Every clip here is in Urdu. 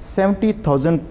70,000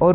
اور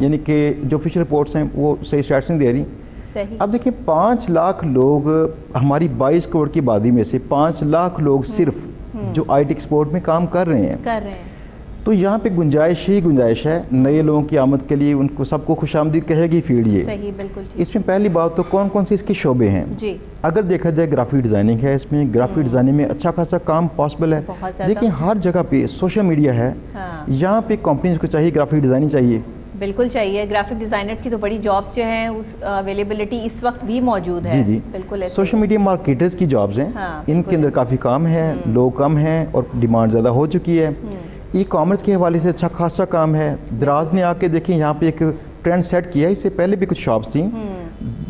یعنی کہ جو آفیشیل رپورٹس ہیں وہ صحیح اسٹیٹس نہیں دے رہی. صحیح. اب دیکھیں 5 لاکھ لوگ ہماری 22 کروڑ کی آبادی میں سے 5 لاکھ لوگ صرف جو آئی ٹی ایکسپورٹ میں کام کر رہے ہیں, تو یہاں پہ گنجائش ہی گنجائش ہے نئے لوگوں کی آمد کے لیے. ان کو سب کو خوش آمدید کہے گی فیلڈ یہ. صحیح, بالکل ٹھیک. اس میں پہلی بات تو کون کون سے اس کے شعبے ہیں. جی. اگر دیکھا جائے گرافک ڈیزائننگ ہے, اس میں گرافک ڈیزائننگ میں اچھا خاصا کام پاسبل ہے. دیکھیں ہر جگہ پہ سوشل میڈیا ہے, یہاں پہ کمپنیز کو چاہیے گرافک ڈیزائننگ چاہیے. بالکل چاہیے. گرافک ڈیزائنرز کی تو بڑی جابس جو ہیں اس اویلیبلٹی اس وقت بھی موجود ہے. جی جی, بالکل. سوشل میڈیا مارکیٹرز کی جابز ہیں, ان کے اندر کافی کام ہے, لوگ کم ہیں اور ڈیمانڈ زیادہ ہو چکی ہے. ای کامرس کے حوالے سے اچھا خاصا کام ہے. دراز نے آ کے دیکھیں یہاں پہ ایک ٹرینڈ سیٹ کیا ہے, اس سے پہلے بھی کچھ شاپس تھیں,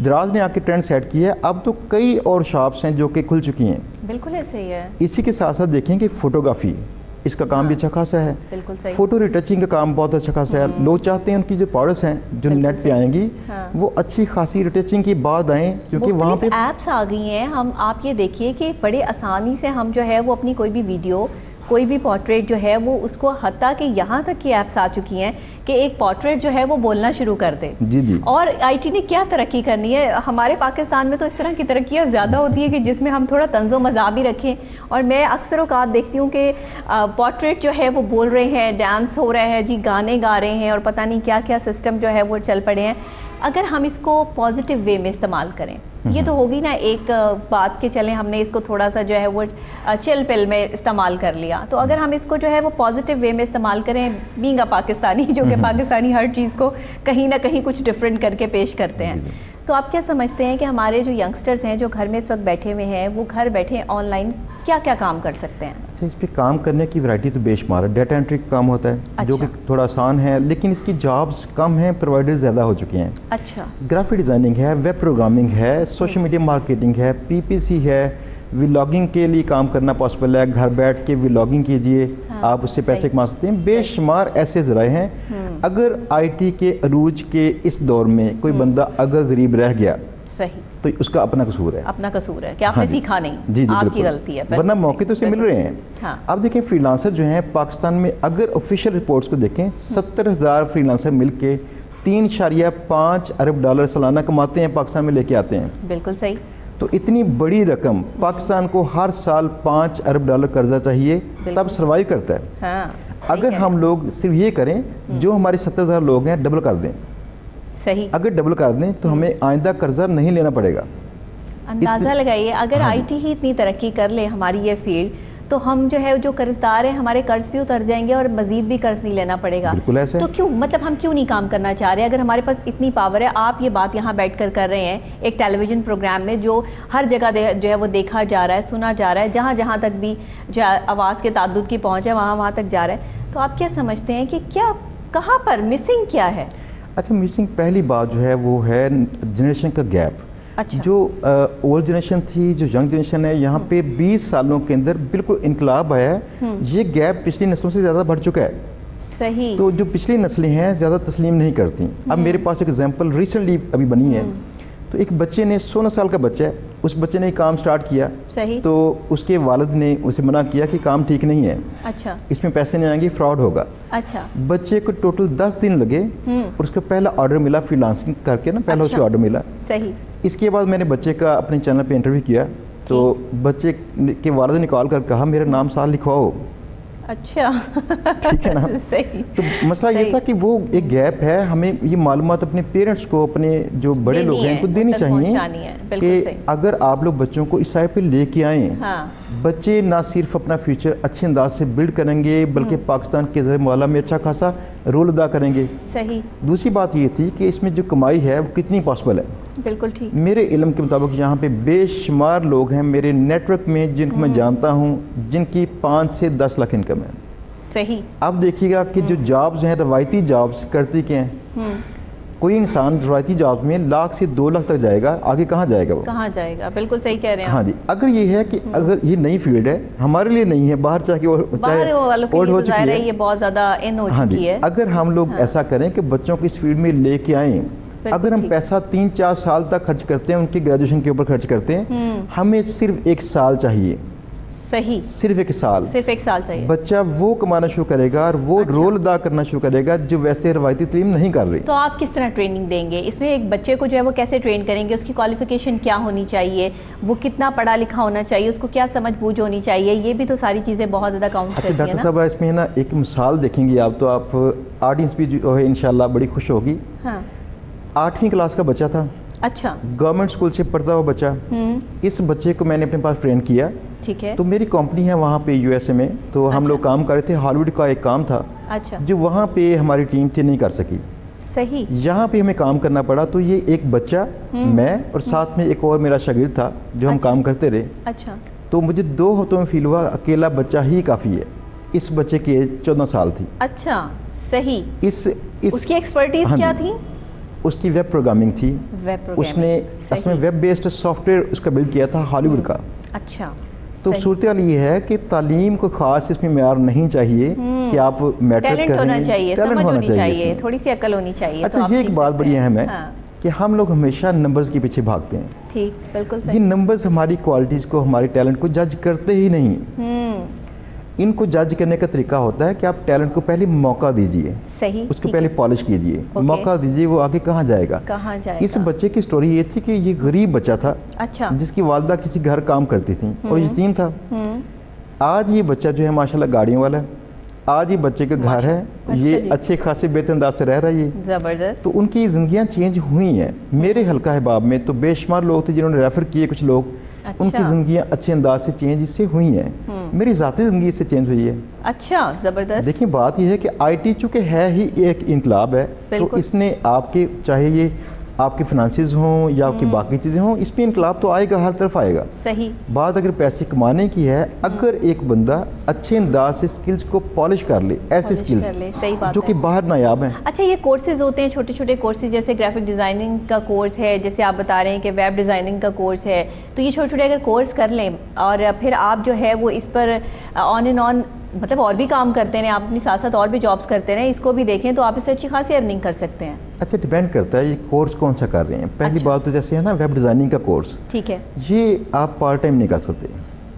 دراز نے آ کے ٹرینڈ سیٹ کیا ہے. اب تو کئی اور شاپس ہیں جو کہ کھل چکی ہیں. بالکل ایسے ہی ہے. اسی کے ساتھ ساتھ دیکھیں کہ فوٹوگرافی, اس کا کام بھی اچھا خاصا ہے. بالکل صحیح. فوٹو ریٹچنگ کا کام بہت اچھا خاصا ہے. لوگ چاہتے ہیں ان کی جو پروڈکٹس ہیں جو نیٹ پہ آئیں گی وہ اچھی خاصی ریٹچنگ کے بعد آئیں, کیونکہ وہاں پہ ایپس آ گئی ہیں. آپ یہ دیکھیے کہ بڑے آسانی سے ہم جو ہے وہ اپنی کوئی بھی ویڈیو, کوئی بھی پورٹریٹ جو ہے وہ اس کو, حتیٰ کہ یہاں تک کی ایپس آ چکی ہیں کہ ایک پورٹریٹ جو ہے وہ بولنا شروع کر دے. جی جی. اور آئی ٹی نے کیا ترقی کرنی ہے. ہمارے پاکستان میں تو اس طرح کی ترقیاں زیادہ ہوتی ہیں کہ جس میں ہم تھوڑا طنز و مزاح بھی رکھیں. اور میں اکثر اوقات دیکھتی ہوں کہ پورٹریٹ جو ہے وہ بول رہے ہیں, ڈانس ہو رہا ہے جی, گانے گا رہے ہیں, اور پتہ نہیں کیا کیا سسٹم جو ہے وہ چل پڑے ہیں. اگر ہم اس کو پازیٹیو وے میں استعمال کریں, یہ تو ہوگی نا ایک بات کہ چلیں ہم نے اس کو تھوڑا سا جو ہے وہ چل پل میں استعمال کر لیا, تو اگر ہم اس کو جو ہے وہ پازیٹیو وے میں استعمال کریں, بینگ اے پاکستانی, جو کہ پاکستانی ہر چیز کو کہیں نہ کہیں کچھ ڈفرینٹ کر کے پیش کرتے ہیں, تو آپ کیا سمجھتے ہیں کہ ہمارے جو ینگسٹرز ہیں جو گھر میں اس وقت بیٹھے ہوئے ہیں, وہ گھر بیٹھے آن لائن کیا کیا کام کر سکتے ہیں؟ اچھا, اس پہ کام کرنے کی ورائٹی تو بے شمار ہے. ڈیٹا انٹری کا کام ہوتا ہے جو کہ تھوڑا آسان ہے, لیکن اس کی جابز کم ہیں, پرووائڈر زیادہ ہو چکے ہیں. اچھا. گرافک ڈیزائننگ ہے, ویب پروگرامنگ ہے, سوشل میڈیا مارکیٹنگ ہے, پی پی سی ہے, ولاگنگ کے لیے کام کرنا پاسبل ہے. گھر بیٹھ کے ولاگنگ کیجئے, آپ اس سے پیسے کما سکتے ہیں. بے شمار ایسے ذرائع ہیں. اگر آئی ٹی کے عروج کے اس دور میں کوئی بندہ اگر غریب رہ گیا, صحیح, تو اس کا اپنا قصور ہے. اپنا قصور ہے کہ آپ نے سیکھا نہیں. جی جی, آپ کی غلطی ہے, ورنہ موقع تو اسے مل رہے ہیں. اب دیکھیں فری لانسر جو ہیں پاکستان میں, اگر آفیشیل رپورٹس کو دیکھیں 70,000 فری لانسر مل کے $3.5 ارب سالانہ کماتے ہیں, پاکستان میں لے کے آتے ہیں. بالکل صحیح. تو اتنی بڑی رقم پاکستان کو ہر سال $5 ارب قرضہ چاہیے تب سروائیو کرتا ہے. اگر ہم لوگ صرف یہ کریں, جو ہمارے 70,000 لوگ ہیں ڈبل کر دیں. صحیح. اگر ڈبل کر دیں تو ہمیں آئندہ قرضہ نہیں لینا پڑے گا. اندازہ لگائیے, اگر آئی ٹی ہی اتنی ترقی کر لے ہماری یہ فیلڈ, تو ہم جو ہے جو قرض دار ہیں ہمارے قرض بھی اتر جائیں گے اور مزید بھی قرض نہیں لینا پڑے گا. بالکل ایسا. تو کیوں, مطلب ہم کیوں نہیں کام کرنا چاہ رہے؟ اگر ہمارے پاس اتنی پاور ہے, آپ یہ بات یہاں بیٹھ کر رہے ہیں ایک ٹیلی ویژن پروگرام میں جو ہر جگہ جو ہے وہ دیکھا جا رہا ہے, سنا جا رہا ہے, جہاں جہاں تک بھی جو آواز کے تعدد کی پہنچ ہے وہاں تک جا رہا ہے, تو آپ کیا سمجھتے ہیں کہ کیا, کہاں پر مسنگ کیا ہے؟ اچھا, مسنگ پہلی بات جو ہے وہ ہے جنریشن کا گیپ. جو اولڈ جنریشن تھی, جو ینگ جنریشن ہے, یہاں پہ 20 سالوں کے اندر بالکل انقلاب آیا ہے. یہ گیپ پچھلی نسلوں سے زیادہ بڑھ چکا ہے. صحیح. تو جو پچھلی نسلیں ہیں زیادہ تسلیم نہیں کرتی. اب میرے پاس ایک ایگزامپل ریسنٹلی ابھی بنی ہے. تو ایک بچے نے 16 سال کا بچہ ہے, اس بچے نے کام سٹارٹ کیا. صحیح. تو اس کے والد نے اسے منع کیا کہ کام ٹھیک نہیں ہے. اچھا. اس میں پیسے نہیں آئیں گے, فراڈ ہوگا. اچھا. بچے کو ٹوٹل 10 دن لگے اور اس کو پہلا آرڈر ملا فری لانسنگ کر کے نا, پہلا اس کو آرڈر ملا. صحیح. اس کے بعد میں نے بچے کا اپنے چینل پہ انٹرویو کیا, تو بچے کے والد نے کال کر کہا میرا نام سال لکھواؤ. اچھا. ٹھیک ہے نا. صحیح. تو مسئلہ یہ تھا کہ وہ ایک گیپ ہے, ہمیں یہ معلومات اپنے پیرنٹس کو, اپنے جو بڑے لوگ ہیں ان کو دینی چاہیے کہ اگر آپ لوگ بچوں کو اس سائڈ پہ لے کے آئیں, بچے نہ صرف اپنا فیوچر اچھے انداز سے بلڈ کریں گے بلکہ پاکستان کے زر معاملہ میں اچھا خاصا رول ادا کریں گے. صحیح. دوسری بات یہ تھی کہ اس میں جو کمائی ہے وہ کتنی پاسبل ہے. بالکل ٹھیک. میرے علم کے مطابق یہاں پہ بے شمار لوگ ہیں میرے نیٹ ورک میں جن کو میں جانتا ہوں جن کی 5 سے 10 لاکھ انکم ہے. صحیح. اب دیکھیے گا کہ جو جابز ہیں روایتی جابز کرتی کیا ہیں. کوئی انسان روایتی جابز میں 1 لاکھ سے 2 لاکھ تک جائے گا, آگے کہاں جائے گا, وہ کہاں جائے گا. بالکل صحیح کہہ رہے ہیں. ہاں جی. اگر یہ ہے کہ اگر یہ نئی فیلڈ ہے, ہمارے لیے نہیں ہے, باہر چاہے اولڈ ہو چکی ہے, یہ بہت زیادہ ان ہو چکی ہے. اگر ہم لوگ ایسا کریں کہ بچوں کو اس فیلڈ میں لے کے آئیں, اگر ہم پیسہ 3-4 سال تک خرچ کرتے ہیں, ان کی گریجویشن کے اوپر خرچ کرتے ہیں, ہمیں صرف 1 سال چاہیے. صحیح، صرف 1 سال صرف 1 سال چاہیے. بچہ وہ کمانا شروع کرے گا اور وہ اچھا. رول ادا کرنا شروع کرے گا جو ویسے روایتی تعلیم نہیں کر رہی. تو آپ کس طرح ٹریننگ دیں گے اس میں؟ ایک بچے کو جو ہے وہ کیسے ٹرین کریں گے؟ اس کی کوالیفیکیشن کیا ہونی چاہیے؟ وہ کتنا پڑھا لکھا ہونا چاہیے؟ اس کو کیا سمجھ بوجھ ہونی چاہیے؟ یہ بھی تو ساری چیزیں بہت زیادہ کاؤنٹ اچھا کرتی ہیں ڈاکٹر نا. صاحب اس میں نا ایک مثال دیکھیں گی آپ تو آپ آڈینس بھی جو ہے انشاءاللہ بڑی خوش ہوگی. ہاں. 8ویں کلاس کا بچہ تھا, اچھا. گورنمنٹ اسکول سے پڑھتا ہوا بچہ. اس بچے کو میں نے اپنے پاس ٹرین کیا. ٹھیک ہے. تو میری کمپنی ہے وہاں پہ USA میں, تو ہم لوگ کام کر رہے تھے. ہالی ووڈ کا ایک کام تھا اچھا. جو وہاں پہ ہماری ٹیم تھی نہیں کر سکی. صحیح. یہاں پہ ہمیں کام کرنا پڑا. تو یہ ایک بچہ, میں اور ساتھ میں ایک اور میرا شاگرد تھا جو ہم کام کرتے رہے. اچھا. تو مجھے 2 ہفتوں میں فیل ہوا اکیلا بچہ ہی کافی ہے. اس بچے کی ایج 14 سال تھی. اچھا. صحیح. اس کی ایکسپرٹیز کیا تھی؟ اس کی ویب پروگرامنگ تھی. ویب اس نے اس میں ویب بیسڈ سافٹ ویئر اس کا بلڈ کیا تھا ہالی ووڈ کا. اچھا. تو صورتحال یہ ہے کہ تعلیم کو خاص اس میں معیار نہیں چاہیے کہ آپ میٹرک ٹیلنٹ کریں, ہونا چاہیے, سمجھ ہونی چاہیے, اس تھوڑی سی عقل ہونی چاہیے. اچھا یہ ایک بات بڑی اہم ہے کہ ہم لوگ ہمیشہ نمبرز کے پیچھے بھاگتے ہیں. ٹھیک, بالکل یہ صحیح. نمبرز ہماری کوالٹیز کو, ہمارے ٹیلنٹ کو جج کرتے ہی نہیں. ان کو جج کرنے کا طریقہ ہوتا ہے کہ آپ ٹیلنٹ کو پہلے موقع دیجئے, صحیح, اس کو پہلے پالش کیجئے, موقع دیجئے, وہ آگے کہاں جائے گا. اس بچے کی سٹوری یہ تھی کہ یہ غریب بچہ تھا. اچھا. جس کی والدہ کسی گھر کام کرتی تھی اور یتیم تھا. آج یہ بچہ جو ہے ماشاءاللہ گاڑیوں والا ہے. آج یہ بچے کا گھر ہے, یہ اچھے خاصے بہتر انداز سے رہ رہا ہے. زبردست. تو ان کی زندگیاں چینج ہوئی ہیں. میرے حلقہ احباب میں تو بے شمار لوگ تھے جنہوں نے ریفر کیے, کچھ لوگ, ان کی زندگیاں اچھے انداز سے چینج اس سے ہوئی ہیں. میری ذاتی زندگی اس سے چینج ہوئی ہے. اچھا, زبردست. دیکھیں بات یہ ہے کہ IT چونکہ ہے ہی ایک انقلاب ہے, تو اس نے آپ کے, چاہے یہ آپ کے فنانسز ہوں یا آپ کی باقی چیزیں ہوں, اس پہ انقلاب تو آئے گا, ہر طرف آئے گا. صحیح. بات اگر پیسے کمانے کی ہے, اگر ایک بندہ اچھے انداز سے سکلز کو پالش کر لے, ایسے سکلز جو کہ باہر نایاب ہیں. اچھا, یہ کورسز ہوتے ہیں چھوٹے چھوٹے کورسز, جیسے گرافک ڈیزائننگ کا کورس ہے, جیسے آپ بتا رہے ہیں کہ ویب ڈیزائننگ کا کورس ہے, تو یہ چھوٹے چھوٹے اگر کورس کر لیں اور پھر آپ جو ہے وہ اس پر آن اینڈ آن مطلب اور بھی کام کرتے ہیں, آپ اپنی ساتھ ساتھ اور بھی جابس کرتے ہیں, اس کو بھی دیکھیں تو آپ اس سے اچھی خاصی ارننگ کر سکتے ہیں. اچھا, ڈیپینڈ کرتا ہے یہ کورس کون سا کر رہے ہیں. پہلی بات تو جیسے ہے نا ویب ڈیزائننگ کا کورس, ٹھیک ہے, یہ آپ پارٹ ٹائم نہیں کر سکتے.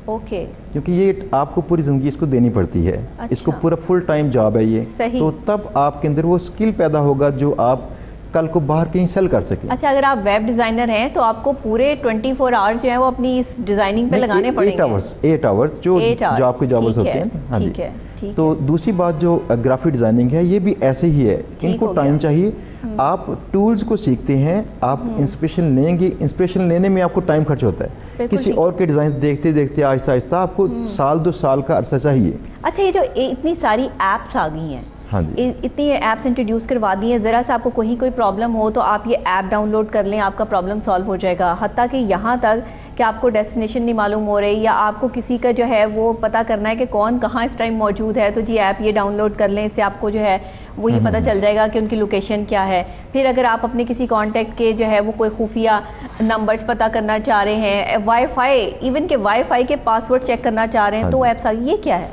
اوکے. کیونکہ یہ آپ کو پوری زندگی اس کو دینی پڑتی ہے. اس کو پورا فل ٹائم جاب ہے یہ. تو تب آپ کے اندر وہ اسکل پیدا ہوگا جو آپ کل کو باہر کہیں سیل کر سکیں. اچھا, اگر آپ ویب ڈیزائنر ہیں تو آپ کو پورے 24 آورز جو ہیں وہ اپنی اس ڈیزائننگ پہ لگانے پڑیں گے. 8 آورز جو آپ کے جابز ہوتے ہیں. ٹھیک ہے. تو دوسری بات جو گرافک ڈیزائننگ ہے, یہ بھی ایسے ہی ہے. ان کو ٹائم چاہیے. آپ ٹولز کو سیکھتے ہیں, آپ انسپریشن لیں گے, انسپریشن لینے میں آپ کو ٹائم خرچ ہوتا ہے. کسی اور کے ڈیزائن دیکھتے دیکھتے آہستہ آہستہ آپ کو 1-2 سال کا عرصہ چاہیے. اچھا, یہ جو اتنی ساری ایپس آ گئی ہیں, اتنی ایپس انٹروڈیوس کروا دی ہیں, ذرا سا آپ کو کوئی پرابلم ہو تو آپ یہ ایپ ڈاؤن لوڈ کر لیں, آپ کا پرابلم سالو ہو جائے گا. حتیٰ کہ یہاں تک کہ آپ کو ڈیسٹینیشن نہیں معلوم ہو رہی, یا آپ کو کسی کا جو ہے وہ پتہ کرنا ہے کہ کون کہاں اس ٹائم موجود ہے, تو جی ایپ یہ ڈاؤن لوڈ کر لیں, اس سے آپ کو جو ہے وہ یہ پتہ چل جائے گا کہ ان کی لوکیشن کیا ہے. پھر اگر آپ اپنے کسی کانٹیکٹ کے جو ہے وہ کوئی خفیہ نمبرز پتہ کرنا چاہ رہے ہیں, وائی فائی, ایون کہ وائی فائی کے پاسورڈ چیک کرنا چاہ رہے ہیں, تو ایپس یہ کیا ہے؟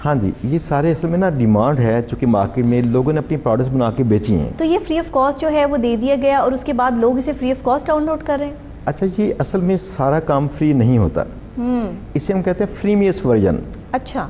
ہاں جی, یہ سارے اصل میں نا ڈیمانڈ ہے چونکہ مارکیٹ میں لوگوں نے اپنی پروڈکٹس بنا کے بیچی ہیں. تو یہ فری آف کاسٹ جو ہے وہ دے دیا گیا اور اس کے بعد لوگ اسے free of cost download کر رہے ہیں. اچھا, یہ اصل میں سارا کام فری نہیں ہوتا. اسے ہم کہتے ہیں فریمیس ورژن. اچھا,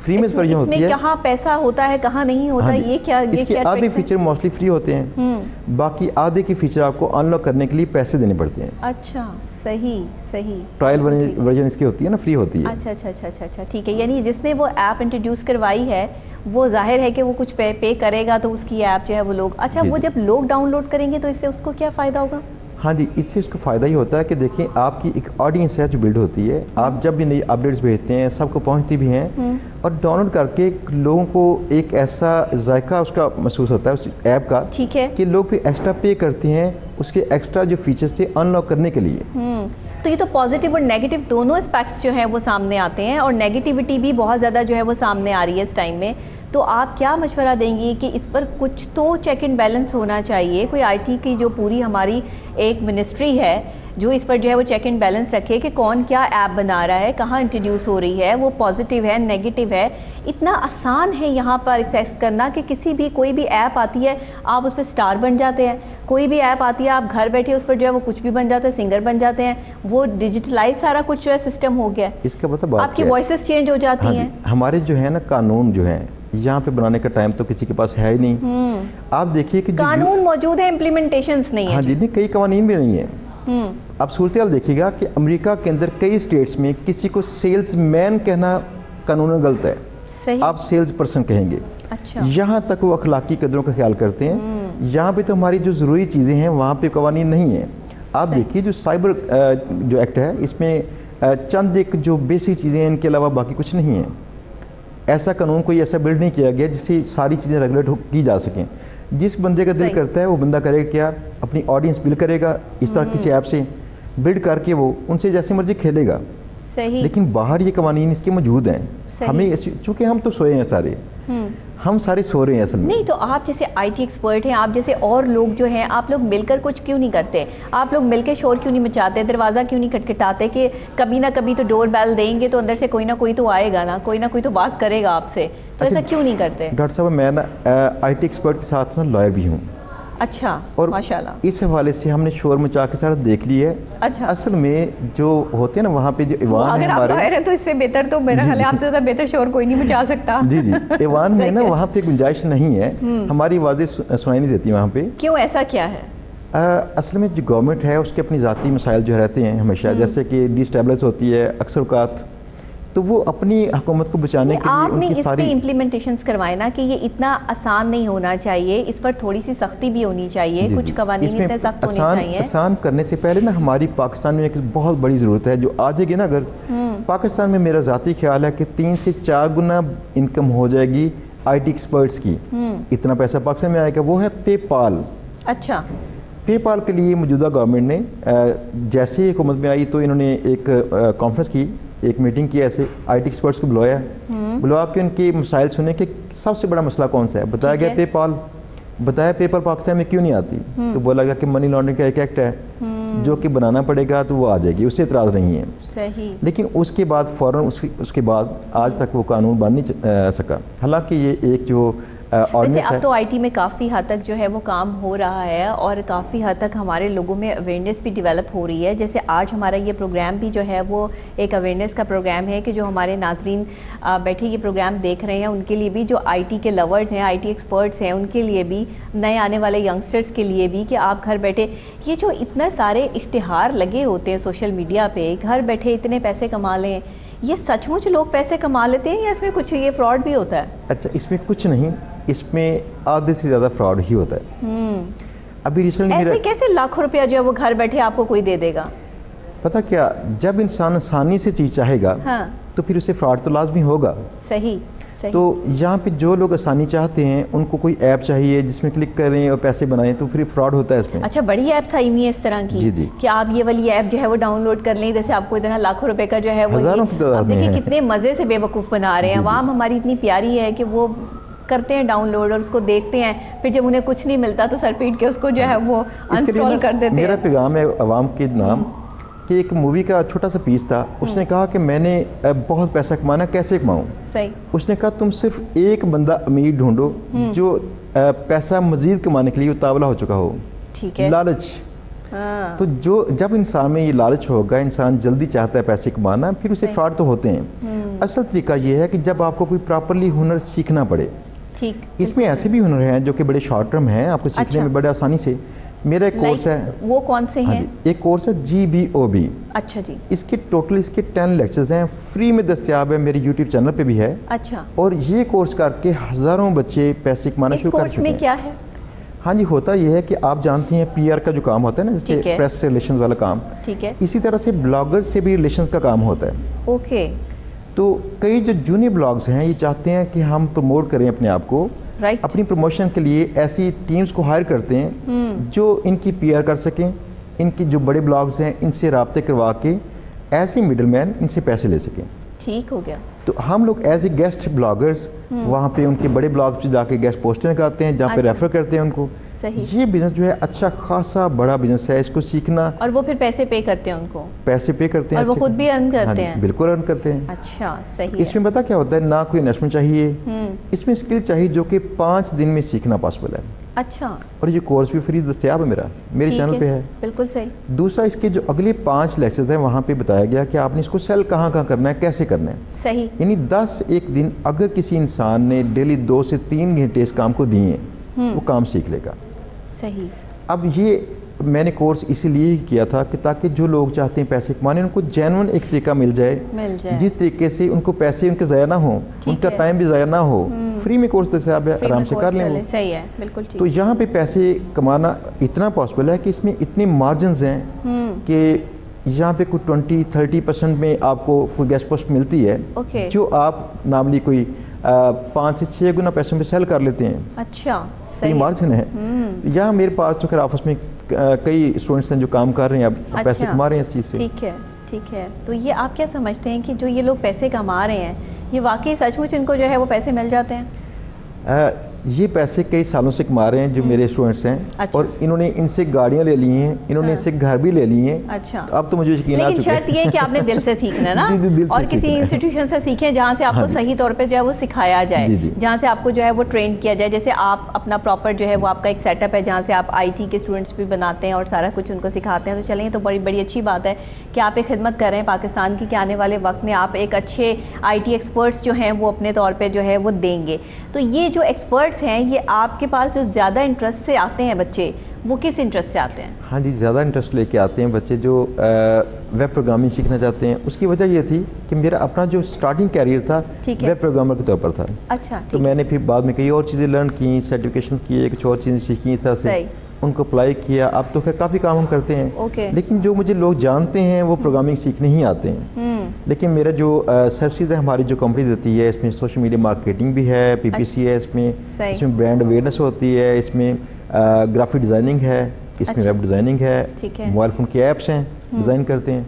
فریمیس ورژن ہوتی ہے. کہاں پیسہ ہوتا ہے کہاں نہیں ہوتا, یہ کیا اس کے آدھے فیچر موسٹلی فری ہوتے ہیں, باقی آدھے کے فیچر آپ کو ان لاک کرنے کے لیے پیسے دینے پڑتے ہیں. اچھا, صحیح. ٹرائل ورژن اس کی ہوتی ہے نا, فری ہوتی ہے. اچھا, ٹھیک ہے. یعنی جس نے وہ ایپ انٹروڈیوس کروائی ہے وہ ظاہر ہے کہ وہ کچھ پے کرے گا تو اس کی ایپ جو ہے وہ لوگ, اچھا وہ جب لوگ ڈاؤن لوڈ کریں گے تو اس سے اس کو کیا فائدہ ہوگا؟ ہاں جی, اس سے اس کو فائدہ ہی ہوتا ہے کہ دیکھیں آپ کی ایک آڈینس ہے جو بلڈ ہوتی ہے. آپ جب بھی نئی اپڈیٹس بھیجتے ہیں سب کو پہنچتی بھی ہیں, اور ڈاؤن لوڈ کر کے لوگوں کو ایک ایسا ذائقہ اس کا محسوس ہوتا ہے اس ایپ کا, ٹھیک ہے, کہ لوگ پھر ایکسٹرا پے کرتے ہیں اس کے ایکسٹرا جو فیچرز تھے ان لاک کرنے کے لیے. تو یہ تو پازیٹیو اور نیگیٹو دونوں اسپیکٹس جو ہیں وہ سامنے آتے ہیں, اور نیگیٹیوٹی بھی بہت زیادہ جو ہے وہ سامنے آ رہی ہے اس ٹائم میں. تو آپ کیا مشورہ دیں گی کہ اس پر کچھ تو چیک اینڈ بیلنس ہونا چاہیے؟ کوئی IT کی جو پوری ہماری ایک منسٹری ہے جو اس پر جو ہے وہ چیک اینڈ بیلنس رکھے کہ کون کیا ایپ بنا رہا ہے, کہاں انٹروڈیوس ہو رہی ہے, وہ پازیٹیو ہے نیگیٹو ہے. اتنا آسان ہے یہاں پر ایکسیس کرنا کہ کسی بھی کوئی بھی ایپ آتی ہے آپ اس پہ سٹار بن جاتے ہیں, کوئی بھی ایپ آتی ہے آپ گھر بیٹھے اس پر جو ہے وہ کچھ بھی بن جاتا ہے, سنگر بن جاتے ہیں. وہ ڈیجیٹلائز سارا کچھ جو ہے سسٹم ہو گیا ہے. اس کا مطلب آپ کی وائسز چینج ہو جاتی ہیں. ہمارے جو ہے نا قانون جو ہیں یہاں پہ بنانے کا ٹائم تو کسی کے پاس ہے ہی نہیں. آپ دیکھیے کہ قانون موجود ہے, امپلیمنٹیشنز نہیں ہے. ہاں جی, نہیں کئی قوانین بھی نہیں ہیں. آپ صورتحال دیکھیے گا کہ امریکہ کے اندر کئی اسٹیٹس میں کسی کو سیلز مین کہنا قانون غلط ہے, صحیح, آپ سیلز پرسن کہیں گے. اچھا, یہاں تک وہ اخلاقی قدروں کا خیال کرتے ہیں. یہاں پہ تو ہماری جو ضروری چیزیں ہیں وہاں پہ قوانین نہیں ہیں. آپ دیکھیے جو سائبر جو ایکٹ ہے اس میں چند ایک جو بیسک چیزیں ہیں, ان کے علاوہ باقی کچھ نہیں ہیں. ایسا قانون کوئی ایسا بلڈ نہیں کیا گیا جس سے ساری چیزیں ریگولیٹ کی جا سکیں. جس بندے کا دل کرتا ہے وہ بندہ کرے گا کیا, اپنی آڈینس بلڈ کرے گا اس طرح کسی ایپ سے بلڈ کر کے وہ ان سے جیسے مرضی کھیلے گا. صحیح, لیکن باہر یہ قوانین اس کے موجود ہیں. ہمیں چونکہ ہم تو سوئے ہیں سارے, ہم سارے سو رہے ہیں اصل میں. نہیں تو آپ جیسے آئی ٹی ایکسپرٹ ہیں, آپ جیسے اور لوگ جو ہیں, آپ لوگ مل کر کچھ کیوں نہیں کرتے؟ آپ لوگ مل کے شور کیوں نہیں مچاتے, دروازہ کیوں نہیں کھٹکھٹاتے کہ کبھی نہ کبھی تو ڈور بیل دیں گے تو اندر سے کوئی نہ کوئی تو آئے گا نا, کوئی نہ کوئی تو بات کرے گا آپ سے, تو ایسا کیوں نہیں کرتے؟ ڈاکٹر صاحب میں نا آئی ٹی ایکسپرٹ کے ساتھ نا لائر بھی ہوں. اچھا, اور ماشاءاللہ, اس حوالے سے ہم نے شور مچا کے سارا دیکھ لیا ہے. اچھا, اصل میں جو ہوتے ہیں نا وہاں پہ جو ایوان ہے اگر آپ لائر ہیں تو اس سے بہتر تو میرا خیال ہے آپ سے زیادہ بہتر شور کوئی نہیں مچا سکتا. جی جی, ایوان میں نا وہاں پہ گنجائش نہیں ہے, ہماری آوازیں سنائی نہیں دیتی وہاں پہ. کیوں, ایسا کیا ہے؟ اصل میں جو گورنمنٹ ہے اس کے اپنی ذاتی مسائل جو رہتے ہیں ہمیشہ, جیسے کہ ڈی اسٹیبلش ہوتی ہے اکثر اوقات, تو وہ اپنی حکومت کو بچانے کے لیے آپ نے ان کی اس ساری پہ امپلیمنٹیشنز کروائے نا کہ یہ اتنا آسان نہیں ہونا چاہیے, اس پر تھوڑی سی سختی بھی ہونی چاہیے, کچھ قوانین اتنے سخت ہونے چاہیے. آسان کرنے سے پہلے نا ہماری پاکستان میں ایک بہت بڑی ضرورت ہے جو آ جائے گی نا, اگر پاکستان میں میرا ذاتی خیال ہے کہ 3 سے 4 گنا انکم ہو جائے گی آئی ٹی ایکسپرٹس کی. اتنا پیسہ پاکستان میں آئے گا, وہ ہے پے پال. اچھا, پے پال کے لیے موجودہ گورنمنٹ نے جیسے ہی حکومت میں آئی تو انہوں نے ایک کانفرنس کی, ایک میٹنگ کی, ایسے آئی ٹی ایکسپرٹس کو بلوا کے ان کے مسائل سنے کہ سب سے بڑا مسئلہ کون سا ہے. بتایا گیا پے پال. بتایا پے پال پاکستان میں کیوں نہیں آتی, تو بولا گیا کہ منی لانڈرنگ کا ایک ایکٹ ہے جو کہ بنانا پڑے گا تو وہ آ جائے گی, اس سے اعتراض نہیں ہے. صحیح, لیکن اس کے بعد فوراً اس کے بعد آج تک وہ قانون بن نہیں سکا. حالانکہ یہ ایک جو ویسے اب تو آئی ٹی میں کافی حد تک جو ہے وہ کام ہو رہا ہے اور کافی حد تک ہمارے لوگوں میں اویئرنیس بھی ڈیولپ ہو رہی ہے. جیسے آج ہمارا یہ پروگرام بھی جو ہے وہ ایک اویئرنیس کا پروگرام ہے کہ جو ہمارے ناظرین بیٹھے یہ پروگرام دیکھ رہے ہیں ان کے لیے بھی, جو آئی ٹی کے لورز ہیں, آئی ٹی ایکسپرٹس ہیں, ان کے لیے بھی, نئے آنے والے ینگسٹرز کے لیے بھی, کہ آپ گھر بیٹھے یہ جو اتنا سارے اشتہار لگے ہوتے ہیں سوشل میڈیا پہ, گھر بیٹھے اتنے پیسے کما لیں, یہ سچ مچ لوگ پیسے کما لیتے ہیں یا اس میں کچھ یہ فراڈ بھی ہوتا ہے؟ اچھا, اس میں کچھ نہیں, اس میں آدھے سے زیادہ فراڈ ہی ہوتا ہے. ابھی ریسنٹلی ایسے کیسے لاکھوں روپیہ جو ہے وہ گھر بیٹھے آپ کو کوئی دے دے گا؟ پتہ کیا, جب انسان آسانی سے چیز چاہے گا تو پھر اسے فراڈ تو لازمی ہوگا. صحیح. تو یہاں پہ جو لوگ آسانی چاہتے ہیں ان کو کوئی ایپ چاہیے جس میں کلک کریں اور پیسے بنائیں, تو پھر فراڈ ہوتا ہے اس میں. اچھا, بڑی ایپس آئی ہوئی ہیں اس طرح کی جی جی, کہ آپ یہ والی ایپ جو ہے وہ ڈاؤن لوڈ کر لیں, جیسے آپ کو اتنا لاکھوں روپے کا جو ہے وہ, ہزاروں کی تعداد میں دیکھیں کتنے مزے سے بے وقوف بنا رہے ہیں. عوام ہماری اتنی پیاری ہے کہ وہ کرتے ہیں ڈاؤن لوڈ اور اس کو دیکھتے ہیں, پھر جب انہیں کچھ نہیں ملتا تو سر پیٹ کے اس کو جو ہے وہ انسٹال کر دیتے ہیں. میرا پیغام ہے عوام کے نام کہ ایک مووی کا چھوٹا سا پیس تھا, اس نے کہا کہ میں نے بہت پیسہ کمانا, کیسے کماؤں؟ صحیح. اس نے کہا تم صرف ایک بندہ امیر ڈھونڈو جو پیسہ مزید کمانے کے لیے اتاولا ہو چکا ہو. ٹھیک ہے, لالچ. تو جب انسان میں یہ لالچ ہوگا, انسان جلدی چاہتا ہے پیسے کمانا, پھر اسے فراڈ تو ہوتے ہیں. اصل طریقہ یہ ہے کہ جب آپ کو کوئی پراپرلی ہنر سیکھنا پڑے. ٹھیک, اس میں ایسے بھی ہنر ہیں جو کہ بڑے شارٹ ٹرم ہیں, آپ کو سیکھنے میں بڑے آسانی سے. میرا ایک کورس ہے, وہ کون سے ہیں؟ ایک کورس ہے GBOB. اچھا جی, اس کے ٹوٹل اس کے 10 لیکچرز ہیں, فری میں دستیاب ہے, میرے یوٹیوب چینل پہ بھی ہے. اچھا, اور یہ کورس کر کے ہزاروں بچے پیسے کمانا شروع کر چکے ہیں. اس کورس میں کیا ہے؟ ہاں جی, ہوتا یہ ہے کہ آپ جانتی ہیں PR کا جو کام ہوتا ہے نا, جیسے پریس سے ریلیشنز والا کام, ٹھیک ہے, اسی طرح سے بلاگر سے بھی ریلیشنز کا کام ہوتا ہے. اوکے. تو کئی جو جونیئر بلاگز ہیں یہ چاہتے ہیں کہ ہم پروموٹ کریں اپنے آپ کو, اپنی پروموشن کے لیے ایسی ٹیمز کو ہائر کرتے ہیں جو ان کی PR کر سکیں, ان کی جو بڑے بلاگز ہیں ان سے رابطے کروا کے ایسے مڈل مین ان سے پیسے لے سکیں. ٹھیک ہو گیا. تو ہم لوگ ایز اے گیسٹ بلاگرز وہاں پہ ان کے بڑے بلاگ پہ جا کے گیسٹ پوسٹر لگاتے ہیں, جہاں پہ ریفر کرتے ہیں ان کو. صحیح. یہ بزنس جو ہے اچھا خاصا بڑا بزنس ہے, اس کو سیکھنا. اور وہ پھر پیسے پے کرتے ہیں ان کو, پیسے پے کرتے ہیں اور وہ خود بھی ارن کرتے ہیں. بالکل ارن کرتے ہیں. اچھا صحیح. اس میں پتہ کیا ہوتا ہے, نہ کوئی انویسٹمنٹ چاہیے, اس میں اسکل چاہیے جو کہ 5 دن میں سیکھنا پاسبل ہے. اچھا, اور یہ کورس بھی فری دستیاب ہے میرے چینل پہ ہے. بالکل صحیح. دوسرا, اس کے جو اگلے 5 لیکچرز ہیں وہاں پہ بتایا گیا کہ آپ نے اس کو سیل کہاں کرنا ہے, کیسے کرنا ہے. صحیح. یعنی 10 ایک دن اگر کسی انسان نے ڈیلی 2 سے 3 گھنٹے اس کام کو دیے وہ کام سیکھ لے گا. صحیح. اب یہ میں نے کورس اسی لیے ہی کیا تھا کہ تاکہ جو لوگ چاہتے ہیں پیسے کمانے ان کو جینون ایک طریقہ مل جائے جس طریقے سے ان کو پیسے ان کے ضائع نہ ہوں, ان کا ٹائم بھی ضائع نہ ہو. فری میں کورس دستیاب ہے, آرام سے کر لیں. صحیح ہے, بالکل ٹھیک. تو یہاں پہ پیسے کمانا اتنا پاسبل ہے کہ اس میں اتنے مارجنز ہیں کہ یہاں پہ کوئی 20-30% میں آپ کو کوئی گیسٹ پوسٹ ملتی ہے جو آپ نارملی کوئی 5 سے 6 گنا پیسوں پہ سیل کر لیتے ہیں. اچھا, یہ مارجن ہے. یہاں میرے پاس تو خیر آفس میں کئی اسٹوڈنٹس ہیں جو کام کر رہے ہیں, اب پیسے کما رہے ہیں اس چیز سے. ٹھیک ہے, ٹھیک ہے. تو یہ آپ کیا سمجھتے ہیں کہ جو یہ لوگ پیسے کما رہے ہیں یہ واقعی سچ مچ ان کو جو ہے وہ پیسے مل جاتے ہیں؟ یہ پیسے کئی سالوں سے کما رہے ہیں جو میرے اسٹوڈنٹس ہیں. اور انہوں نے ان سے گاڑیاں لے لی ہیں, انہوں نے ان سے گھر بھی لے لیے ہیں. اچھا, اب تو مجھے یقین آ چکا ہے. لیکن شرط یہ ہے کہ آپ نے دل سے سیکھنا ہے نا, اور کسی انسٹیٹیوشن سے سیکھیں جہاں سے آپ کو صحیح طور پہ جو ہے وہ سکھایا جائے, جہاں سے آپ کو جو ہے وہ ٹرین کیا جائے. جیسے آپ اپنا پراپر جو ہے وہ آپ کا ایک سیٹ اپ ہے جہاں سے آپ IT کے اسٹوڈنٹس بھی بناتے ہیں اور سارا کچھ ان کو سکھاتے ہیں. تو چلیں, تو بڑی اچھی بات ہے کہ آپ ایک خدمت کر رہے ہیں پاکستان کی, کہ آنے والے وقت میں آپ ایک اچھے IT ایکسپرٹس جو ہیں وہ اپنے طور پہ جو ہے وہ دیں گے. تو یہ جو ایکسپرٹس ہیں یہ آپ کے پاس جو زیادہ انٹرسٹ سے آتے ہیں بچے, وہ کس انٹرسٹ سے آتے ہیں؟ ہاں جی, زیادہ انٹرسٹ لے کے آتے ہیں بچے جو ویب پروگرامنگ سیکھنا چاہتے ہیں. اس کی وجہ یہ تھی کہ میرا اپنا جو سٹارٹنگ کیریئر تھا ویب پروگرامر کے طور پر تھا. اچھا, تو میں نے پھر بعد میں کئی اور چیزیں لرن کی, سرٹیفکیشن کیے, کچھ اور چیزیں سیکھیں, اس طرح سے ان کو اپلائی کیا. اب تو خیر کافی کام ہم کرتے ہیں, لیکن جو مجھے لوگ جانتے ہیں وہ پروگرامنگ سیکھنے ہی آتے ہیں. لیکن میرا جو سروسز ہے ہماری جو کمپنی دیتی ہے, اس میں سوشل میڈیا مارکیٹنگ بھی ہے, PPC ہے, اس میں برانڈ اویئرنیس ہوتی ہے, اس میں گرافک ڈیزائننگ ہے, اس میں ویب ڈیزائننگ ہے, موبائل فون کے ایپس ہیں ڈیزائن کرتے ہیں.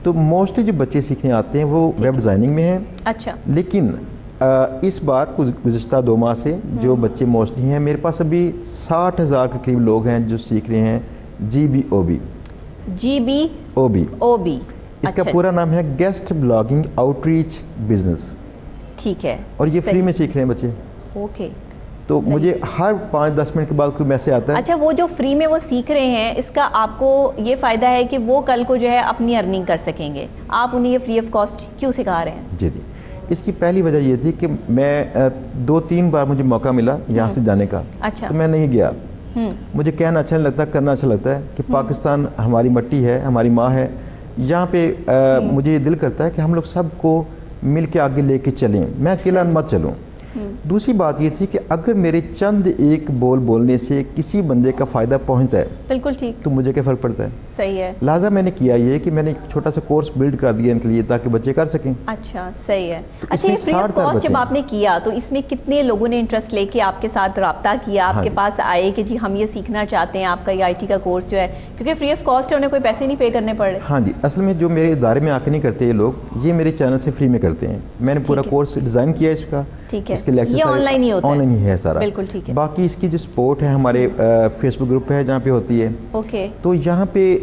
تو موسٹلی جو بچے سیکھنے آتے ہیں وہ ویب ڈیزائننگ میں ہیں. اچھا, لیکن اس بار گزشتہ 2 ماہ سے جو بچے موسٹلی ہیں, میرے پاس ابھی 60,000 کے قریب لوگ ہیں جو سیکھ رہے ہیں GBOB. اس کا پورا نام ہے guest blogging out reach business. ٹھیک ہے, اور یہ فری میں سیکھ رہے ہیں بچے. اوکے. تو مجھے ہر 5-10 منٹ کے بعد کوئی میسج آتا ہے. اچھا, وہ جو فری میں وہ سیکھ رہے ہیں اس کا آپ کو یہ فائدہ ہے کہ وہ کل کو جو ہے اپنی ارننگ کر سکیں گے, آپ انہیں یہ فری آف کاسٹ کیوں سکھا رہے ہیں؟ جی, اس کی پہلی وجہ یہ تھی کہ میں 2-3 بار مجھے موقع ملا یہاں سے جانے کا. اچھا, تو میں نہیں گیا. مجھے کہنا اچھا نہیں لگتا, کرنا اچھا لگتا ہے کہ پاکستان ہماری مٹی ہے, ہماری ماں ہے. یہاں پہ مجھے یہ دل کرتا ہے کہ ہم لوگ سب کو مل کے آگے لے کے چلیں, میں اکیلا مت چلوں. دوسری بات یہ تھی کہ اگر میرے چند ایک بول بولنے سے کسی بندے کا فائدہ پہنچتا ہے, بالکل ٹھیک, تو مجھے کیا فرق پڑتا ہے. صحیح ہے. لہٰذا میں نے کیا یہ کہ میں نے ایک چھوٹا سا کورس بلڈ کر دیا ان کے لیے تاکہ بچے کر سکیں. اچھا, صحیح ہے. اچھا, یہ فری آف کاسٹ جب آپ نے کیا تو اس میں کتنے لوگوں نے انٹرسٹ لے کے آپ کے ساتھ رابطہ کیا, آپ کے پاس آئے کہ جی ہم یہ سیکھنا چاہتے ہیں, آپ کا یہ IT کا کورس جو ہے, کیونکہ فری آف کاسٹ ہے, انہیں کوئی پیسے نہیں پے کرنے پڑ رہے؟ ہاں جی, اصل میں جو میرے ادارے میں آ کے نہیں کرتے یہ لوگ, یہ میرے چینل سے فری میں کرتے ہیں. میں نے پورا کورس ڈیزائن کیا اس کا. ٹھیک ہے, اس کے لیکچر یہ آن لائن ہی ہوتا ہے؟ آن لائن ہی ہے سارا. بالکل ٹھیک ہے. باقی اس کی جو سپورٹ ہے ہمارے فیس بک گروپ پہ ہے جہاں پہ ہوتی ہے. اوکے. تو یہاں پہ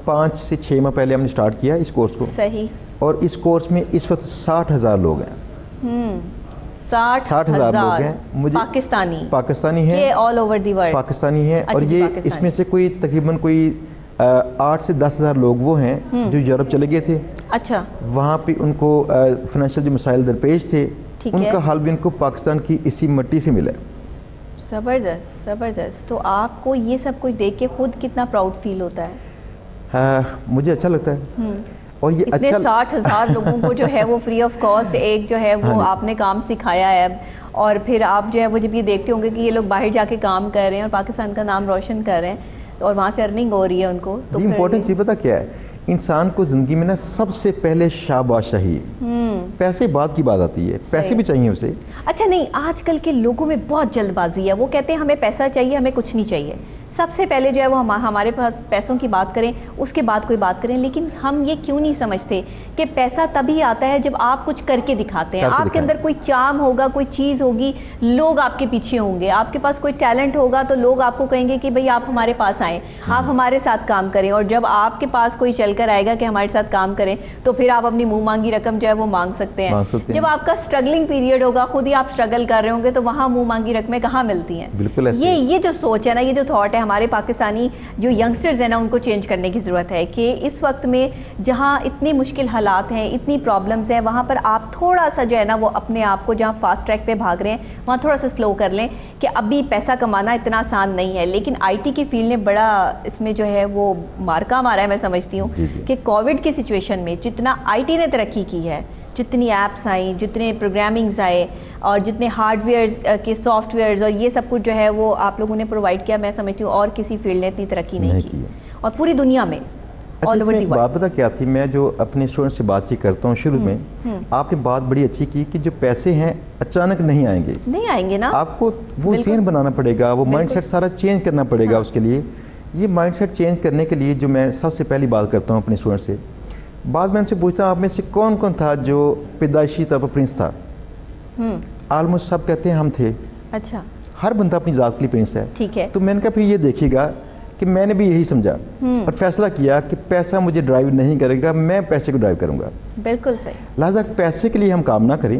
5 سے 6 ماہ پہلے ہم نے سٹارٹ کیا اس کورس کو. صحیح. اور اس کورس میں اس وقت 60,000 لوگ ہیں. 60,000 لوگ ہیں. مجھے پاکستانی ہیں, all over the world Pakistani ہیں. اور یہ اس میں سے کوئی تقریباً کوئی 8 سے 10,000 لوگ وہ ہیں جو یورپ چلے گئے تھے. اچھا, وہاں پہ ان کو فائنینشیل جو مسائل درپیش تھے ان کا حل بھی ان کو پاکستان کی اسی مٹی سے ملا. زبردست, زبردست. تو آپ کو یہ سب کچھ دیکھ کے خود کتنا پراؤڈ فیل ہوتا ہے؟ مجھے اچھا لگتا ہے. اور یہ اتنے 60,000 لوگوں کو جو ہے وہ فری آف کاسٹ ایک جو ہے وہ آپ نے کام سکھایا ہے, اور پھر آپ جو ہے وہ جب یہ دیکھتے ہوں گے کہ یہ لوگ باہر جا کے کام کر رہے ہیں اور پاکستان کا نام روشن کر رہے ہیں اور وہاں سے ارننگ ہو رہی ہے ان کو, تو امپورٹنٹ چیز پتہ کیا ہے, انسان کو زندگی میں نا سب سے پہلے شاباش چاہیے. پیسے بعد کی بات آتی ہے, پیسے بھی چاہیے اسے. اچھا, نہیں, آج کل کے لوگوں میں بہت جلد بازی ہے, وہ کہتے ہیں ہمیں پیسہ چاہیے, ہمیں کچھ نہیں چاہیے, سب سے پہلے جو ہے وہ ہمارے پاس پیسوں کی بات کریں، اس کے بعد کوئی بات کریں، لیکن ہم یہ کیوں نہیں سمجھتے کہ پیسہ تبھی آتا ہے جب آپ کچھ کر کے دکھاتے ہیں، آپ کے اندر کوئی چارم ہوگا، کوئی چیز ہوگی، لوگ آپ کے پیچھے ہوں گے، آپ کے پاس کوئی ٹیلنٹ ہوگا تو لوگ آپ کو کہیں گے کہ بھئی آپ ہمارے پاس آئیں، آپ ہمارے ساتھ کام کریں، اور جب آپ کے پاس کوئی چل کر آئے گا کہ ہمارے ساتھ کام کریں تو پھر آپ اپنی منہ مانگی رقم جو ہے وہ مانگ سکتے ہیں۔ جب آپ کا سٹرگلنگ پیریڈ ہوگا، خود ہی آپ سٹرگل کر رہے ہوں گے، تو وہاں منہ مانگی رقمیں کہاں ملتی ہیں؟ بالکل ایسے یہ جو سوچ ہے نا، یہ جو تھاٹ ہے، ہمارے پاکستانی جو ینگسٹرز ہیں نا، ان کو چینج کرنے کی ضرورت ہے کہ اس وقت میں جہاں اتنی مشکل حالات ہیں، اتنی پرابلمز ہیں، وہاں پر آپ تھوڑا سا جو ہے نا وہ اپنے آپ کو جہاں فاسٹ ٹریک پہ بھاگ رہے ہیں وہاں تھوڑا سا سلو کر لیں کہ ابھی پیسہ کمانا اتنا آسان نہیں ہے۔ لیکن آئی ٹی کی فیلڈ نے بڑا اس میں جو ہے وہ مارکا مارا ہے، میں سمجھتی ہوں کہ کووڈ کی سچویشن میں جتنا آئی ٹی نے ترقی کی ہے، جتنی ایپس آئیں، جتنے پروگرامنگز آئے، اور جتنے ہارڈ ویئر کے سافٹ ویئرز اور یہ سب کچھ جو ہے وہ آپ لوگوں نے پرووائڈ کیا، میں سمجھتی ہوں اور کسی فیلڈ نے اتنی ترقی نہیں کی، اور پوری دنیا میں آل اوور دی ورلڈ۔ بات پتہ کیا تھی، میں جو اپنے اسٹوڈنٹ سے بات چیت کرتا ہوں شروع میں، آپ نے بات بڑی اچھی کی کہ جو پیسے ہیں اچانک نہیں آئیں گے نا، آپ کو وہ ذہن بنانا پڑے گا، وہ مائنڈ سیٹ سارا چینج کرنا پڑے گا۔ اس کے لیے یہ مائنڈ سیٹ چینج کرنے کے لیے جو میں سب سے پہلی بات کرتا ہوں اپنے اسٹوڈنٹ سے، بعد میں ان سے پوچھتا ہوں آپ میں سے کون کون تھا جو پیدائشی طور پر پرنس تھا؟ آلموسٹ سب کہتے ہیں ہم تھے۔ اچھا، ہر بندہ اپنی ذات کے لیے پرنس ہے، ٹھیک ہے۔ تو میں نے کہا پھر یہ دیکھیے گا کہ میں نے بھی یہی سمجھا اور فیصلہ کیا کہ پیسہ مجھے ڈرائیو نہیں کرے گا، میں پیسے کو ڈرائیو کروں گا۔ بالکل صحیح۔ لہٰذا پیسے کے لیے ہم کام نہ کریں،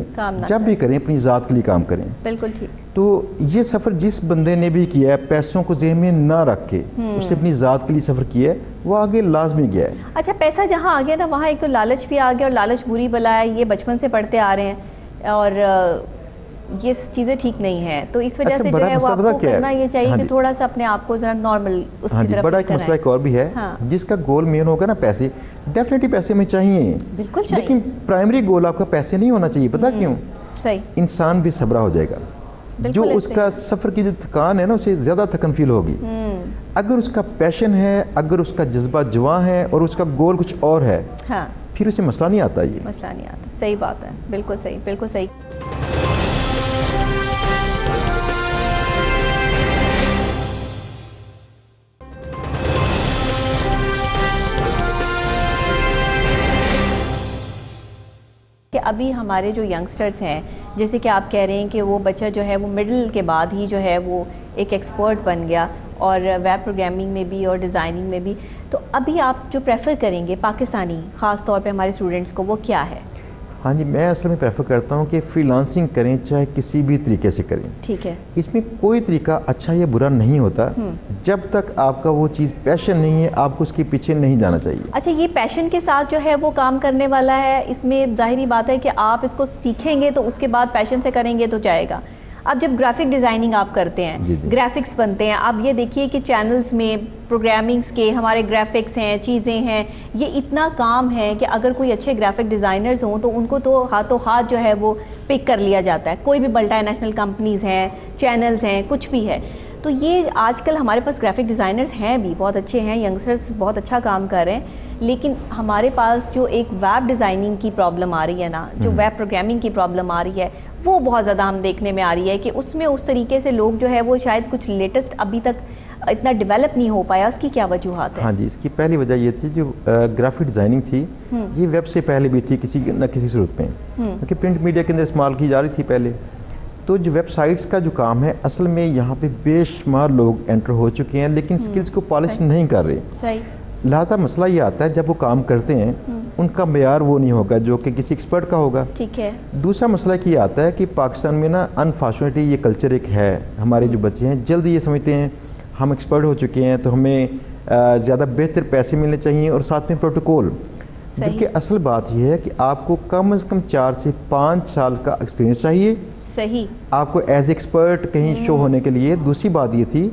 جب بھی کریں اپنی ذات کے لیے کام کریں۔ بالکل ٹھیک۔ تو یہ سفر جس بندے نے بھی کیا ہے پیسوں کو ذہن میں نہ رکھ کے، اس نے اپنی ذات کے لیے سفر کیا ہے، وہ آگے لازمی گیا ہے۔ اچھا، پیسہ جہاں آ گیا نا وہاں ایک تو لالچ بھی آ گیا، اور لالچ بری بلا ہے، یہ بچپن سے پڑھتے آ رہے ہیں اور یہ چیزیں ٹھیک نہیں ہیں، تو اس وجہ سے جو ہے وہ آپ کو کرنا یہ چاہیے کہ تھوڑا سا اپنے آپ کو ذرا نارمل اس کی طرف بڑا ایک مسئلہ ایک اور بھی ہے، جس کا گول مین ہوگا نا پیسے، ڈیفینیٹلی پیسے میں چاہیے، بالکل چاہیے، لیکن پرائمری گول آپ کا پیسے نہیں ہونا چاہیے۔ پتہ کیوں؟ صحیح، انسان بھی صبرا ہو جائے گا، جو اس کا سفر کی جو تھکان ہے نا اسے زیادہ تھکن فیل ہوگی۔ اگر اس کا پیشن ہے، اگر اس کا جذبہ جواں ہے اور اس کا گول کچھ اور ہے، پھر اسے مسئلہ نہیں آتا، یہ مسئلہ نہیں آتا۔ صحیح بات ہے، بالکل صحیح، بالکل صحیح۔ کہ ابھی ہمارے جو ینگسٹرز ہیں، جیسے کہ آپ کہہ رہے ہیں کہ وہ بچہ جو ہے وہ مڈل کے بعد ہی جو ہے وہ ایک ایکسپرٹ بن گیا، اور ویب پروگرامنگ میں بھی اور ڈیزائننگ میں بھی، تو ابھی آپ جو پریفر کریں گے پاکستانی خاص طور پہ ہمارے اسٹوڈنٹس کو، وہ کیا ہے؟ ہاں جی، میں اصل میں پریفر کرتا ہوں کہ فری لانسنگ کریں، چاہے کسی بھی طریقے سے کریں، ٹھیک ہے، اس میں کوئی طریقہ اچھا یا برا نہیں ہوتا، جب تک آپ کا وہ چیز پیشن نہیں ہے آپ کو اس کے پیچھے نہیں جانا چاہیے۔ اچھا، یہ پیشن کے ساتھ جو ہے وہ کام کرنے والا ہے، اس میں ظاہری بات ہے کہ آپ اس کو سیکھیں گے تو اس کے بعد پیشن سے کریں گے تو جائے گا۔ اب جب گرافک ڈیزائننگ آپ کرتے ہیں، گرافکس بنتے ہیں، اب یہ دیکھیے کہ چینلز میں پروگرامنگز کے ہمارے گرافکس ہیں، چیزیں ہیں، یہ اتنا کام ہے کہ اگر کوئی اچھے گرافک ڈیزائنرز ہوں تو ان کو تو ہاتھوں ہاتھ جو ہے وہ پک کر لیا جاتا ہے، کوئی بھی ملٹی نیشنل کمپنیز ہیں، چینلز ہیں، کچھ بھی ہے۔ تو یہ آج کل ہمارے پاس گرافک ڈیزائنرز ہیں بھی، بہت اچھے ہیں، ینگسٹرز بہت اچھا کام کر رہے ہیں، لیکن ہمارے پاس جو ایک ویب ڈیزائننگ کی پرابلم آ رہی ہے نا، جو ویب پروگرامنگ کی پرابلم آ رہی ہے، وہ بہت زیادہ ہم دیکھنے میں آ رہی ہے کہ اس میں اس طریقے سے لوگ جو ہے وہ شاید کچھ لیٹسٹ ابھی تک اتنا ڈیولپ نہیں ہو پایا۔ اس کی کیا وجوہات ہیں؟ ہاں جی، اس کی پہلی وجہ یہ تھی جو گرافک ڈیزائننگ تھی، یہ ویب سے پہلے بھی تھی کسی نہ کسی صورت میں، کیونکہ پرنٹ میڈیا کے اندر استعمال کی جا رہی تھی پہلے۔ تو جو ویب سائٹس کا جو کام ہے اصل میں یہاں پہ بے شمار لوگ انٹر ہو چکے ہیں، لیکن سکلز کو پالش نہیں کر رہے۔ صحیح۔ لہٰذا مسئلہ یہ آتا ہے جب وہ کام کرتے ہیں ان کا معیار وہ نہیں ہوگا جو کہ کسی ایکسپرٹ کا ہوگا۔ ٹھیک ہے۔ دوسرا مسئلہ یہ آتا ہے کہ پاکستان میں نا انفارچونیٹلی یہ کلچر ایک ہے، ہمارے جو بچے ہیں جلدی یہ سمجھتے ہیں ہم ایکسپرٹ ہو چکے ہیں تو ہمیں زیادہ بہتر پیسے ملنے چاہیے اور ساتھ میں پروٹوکول، جبکہ اصل بات یہ ہے کہ آپ کو کم از کم 4 سے 5 سال کا ایکسپیرینس چاہیے، صحیح، آپ کو ایز ایکسپرٹ کہیں شو ہونے کے لیے۔ دوسری بات یہ تھی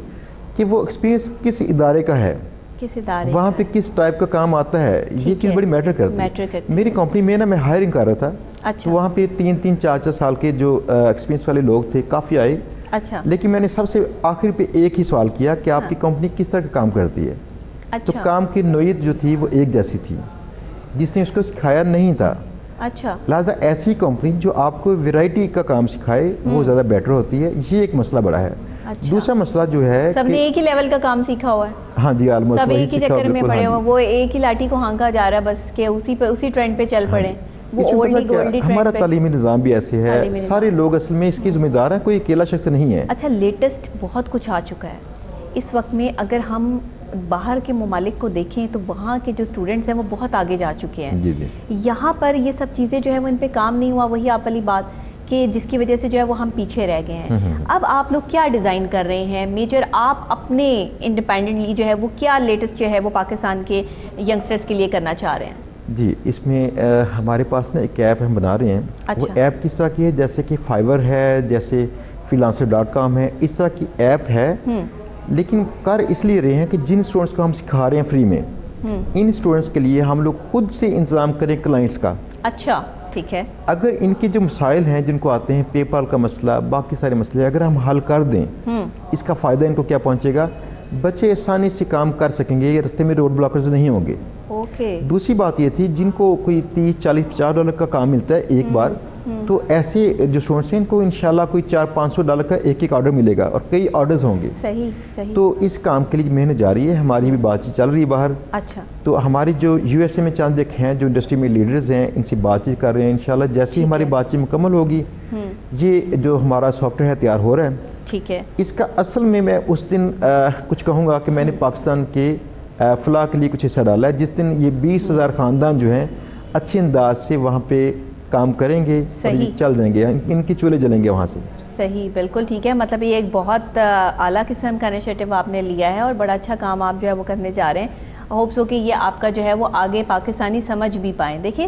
کہ وہ ایکسپیرینس کس ادارے کا ہے، کس ادارے، وہاں پہ کس ٹائپ کا کام آتا ہے، یہ چیز بڑی میٹر کرتی ہے۔ میری کمپنی میں نا میں ہائرنگ کر رہا تھا، تو وہاں پہ 3-3 4-4 سال کے جو ایکسپیرینس والے لوگ تھے کافی آئے، لیکن میں نے سب سے آخر پہ ایک ہی سوال کیا کہ آپ کی کمپنی کس طرح کا کام کرتی ہے، تو کام کی نوعیت جو تھی وہ ایک جیسی تھی، جس نے اس کو سکھایا نہیں تھا۔ اچھا، لہٰذا ایسی کمپنی جو آپ کو ویرائٹی کا کام سکھائے وہ زیادہ بیٹر ہوتی ہے، یہ ایک مسئلہ بڑا ہے۔ اچھا۔ دوسرا مسئلہ جو ہے سب نے ایک ہی لیول کا کام سیکھا ہوا ہے، ہاں جی آلموسٹ سب ایک ہی چکر میں پڑے ہوئے، وہ ایک ہی لاٹھی کو ہانکا جا رہا ہے بس کہ اسی ٹرینڈ پہ چل پڑے، وہ اولڈی گولڈی ٹرینڈ ہمارا پہ۔ تعلیمی نظام بھی ایسے ہے، سارے لوگ اصل میں اس کی ذمہ دار ہیں، کوئی اکیلا شخص نہیں ہے۔ اچھا لیٹسٹ بہت کچھ آ چکا ہے اس وقت میں، اگر ہم باہر کے ممالک کو دیکھیں تو وہاں کے جو اسٹوڈنٹس ہیں وہ بہت آگے جا چکے ہیں، جی جی یہاں پر یہ سب چیزیں جو ہے وہ ان پہ کام نہیں ہوا، وہی آپ والی بات کہ جس کی وجہ سے جو ہے وہ ہم پیچھے رہ گئے ہیں۔ اب آپ لوگ کیا ڈیزائن کر رہے ہیں میجر، آپ اپنے انڈیپینڈنٹلی جو ہے وہ کیا لیٹسٹ جو ہے وہ پاکستان کے ینگسٹرز کے لیے کرنا چاہ رہے ہیں؟ جی اس میں ہمارے پاس نا ایک ایپ ہم بنا رہے ہیں، وہ ایپ کس طرح کی ہے، جیسے کہ فائیور ہے، جیسے freelancer.com ہے، اس طرح کی ایپ ہے، لیکن کر اس لیے رہے ہیں کہ جن اسٹوڈنٹس کو ہم سکھا رہے ہیں فری میں، ان اسٹوڈنٹس کے لیے ہم لوگ خود سے انتظام کریں کلائنٹس کا۔ اچھا ٹھیک ہے، اگر ان کے جو مسائل ہیں جن کو آتے ہیں پے پال کا مسئلہ، باقی سارے مسئلے اگر ہم حل کر دیں، اس کا فائدہ ان کو کیا پہنچے گا، بچے آسانی سے کام کر سکیں گے، راستے میں روڈ بلاکرز نہیں ہوں گے۔ اوکے، دوسری بات یہ تھی جن کو کوئی 30 40 50 ڈالر کا کام ملتا ہے ایک بار، تو ایسے جو اسٹوڈنٹس ہیں ان کو انشاءاللہ کوئی 400-500 ڈالر کا ایک آرڈر ملے گا اور کئی آرڈرز ہوں گے۔ صحیح۔ تو اس کام کے لیے محنت جاری ہے، ہماری بھی بات چیت چل رہی ہے باہر۔ اچھا، تو ہماری جو USA میں چند ایک ہیں جو انڈسٹری میں لیڈرز ہیں، ان سے بات چیت کر رہے ہیں، انشاءاللہ جیسے ہی ہماری بات چیت مکمل ہوگی، یہ جو ہمارا سافٹ ویئر ہے تیار ہو رہا ہے۔ ٹھیک ہے، اس کا اصل میں اس دن کچھ کہوں گا کہ میں نے پاکستان کے فلاح کے لیے کچھ حصہ ڈالا ہے، جس دن یہ 20,000 خاندان جو ہیں اچھے انداز سے وہاں پہ کام کریں گے، چل جائیں گے، ان کی چولہے جلیں گے وہاں سے۔ صحیح، بالکل ٹھیک ہے، مطلب یہ ایک بہت اعلیٰ قسم کا انیشیٹو آپ نے لیا ہے اور بڑا اچھا کام آپ جو ہے وہ کرنے جا رہے ہیں۔ ہوپس ہو کہ یہ آپ کا جو ہے وہ آگے پاکستانی سمجھ بھی پائیں۔ دیکھیں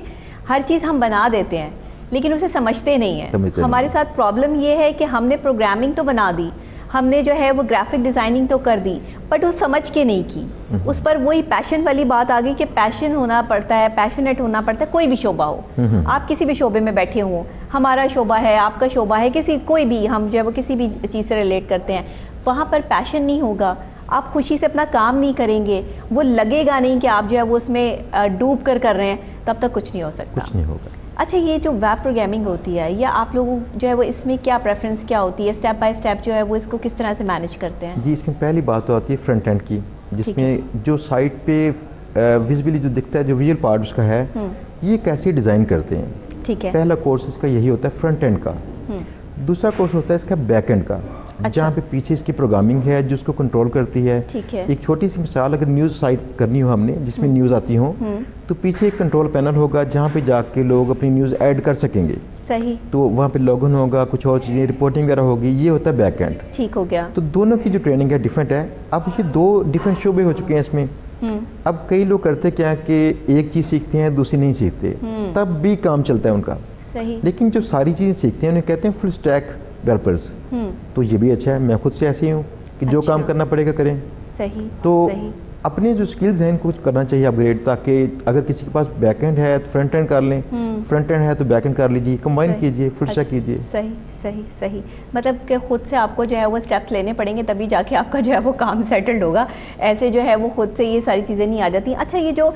ہر چیز ہم بنا دیتے ہیں لیکن اسے سمجھتے نہیں ہیں۔ ہمارے ساتھ پرابلم یہ ہے کہ ہم نے پروگرامنگ تو بنا دی، ہم نے جو ہے وہ گرافک ڈیزائننگ تو کر دی، بٹ وہ سمجھ کے نہیں کی، اس پر وہی پیشن والی بات آ گئی کہ پیشن ہونا پڑتا ہے، پیشنیٹ ہونا پڑتا ہے، کوئی بھی شعبہ ہو، آپ کسی بھی شعبے میں بیٹھے ہوں، ہمارا شعبہ ہے، آپ کا شعبہ ہے، کوئی بھی ہم جو ہے وہ کسی بھی چیز سے ریلیٹ کرتے ہیں، وہاں پر پیشن نہیں ہوگا، آپ خوشی سے اپنا کام نہیں کریں گے، وہ لگے گا نہیں کہ آپ جو ہے وہ اس میں ڈوب کر رہے ہیں، تب تک کچھ نہیں ہو سکتا، کچھ نہیں ہوگا۔ اچھا یہ جو ویب پروگرامنگ ہوتی ہے یا آپ لوگوں جو ہے وہ اس میں کیا پریفرنس کیا ہوتی ہے، اسٹیپ بائی اسٹیپ جو ہے وہ اس کو کس طرح سے مینیج کرتے ہیں؟ جی اس میں پہلی بات تو آتی ہے فرنٹ اینڈ کی، جس میں جو سائٹ پہ ویزیبلی جو دکھتا ہے، جو ویژول پارٹ اس کا ہے، یہ کیسے ڈیزائن کرتے ہیں۔ ٹھیک ہے، پہلا کورس اس کا یہی ہوتا ہے فرنٹ اینڈ کا، دوسرا کورس ہوتا ہے اس کا بیک اینڈ کا، جہاں پہ پیچھے اس کی پروگرامنگ ہے جو اس کو کنٹرول کرتی ہے۔ ایک چھوٹی سی مثال، اگر نیوز سائٹ کرنی ہو ہم نے جس میں نیوز آتی ہوں، تو پیچھے ایک کنٹرول پینل ہوگا جہاں پہ جا کے لوگ اپنی نیوز ایڈ کر سکیں گے۔ صحیح، تو وہاں پہ لاگن ہوگا، کچھ اور چیزیں رپورٹنگ وغیرہ ہوگی، یہ ہوتا ہے بیک اینڈ۔ ٹھیک ہو گیا۔ تو دونوں کی جو ٹریننگ ہے ڈیفرنٹ ہے۔ اب یہ دو ڈیفرنٹ شعبے ہو چکے ہیں اس میں۔ اب کئی لوگ کرتے کیا ہے کہ ایک چیز سیکھتے ہیں دوسری نہیں سیکھتے، تب بھی کام چلتا ہے ان کا۔ صحیح، لیکن جو ساری چیزیں سیکھتے ہیں انہیں کہتے ہیں فل اسٹیک ڈیولپرز۔ تو یہ بھی اچھا ہے، میں خود سے ایسے ہی ہوں کہ جو کام کرنا پڑے گا کریں۔ صحیح، تو اپنے جو سکلز ہیں ان کو کرنا چاہیے اپ گریڈ، تاکہ اگر کسی کے پاس بیک اینڈ ہے تو فرنٹ اینڈ کر لیں، فرنٹ اینڈ ہے تو بیک اینڈ کر لیجیے، کمبائن کیجیے، فل اسٹیک کیجیے۔ صحیح، مطلب کہ خود سے آپ کو جو ہے وہ اسٹیپس لینے پڑیں گے تبھی جا کے آپ کا جو ہے وہ کام سیٹلڈ ہوگا، ایسے جو ہے وہ خود سے یہ ساری چیزیں نہیں آ جاتی۔ اچھا یہ جو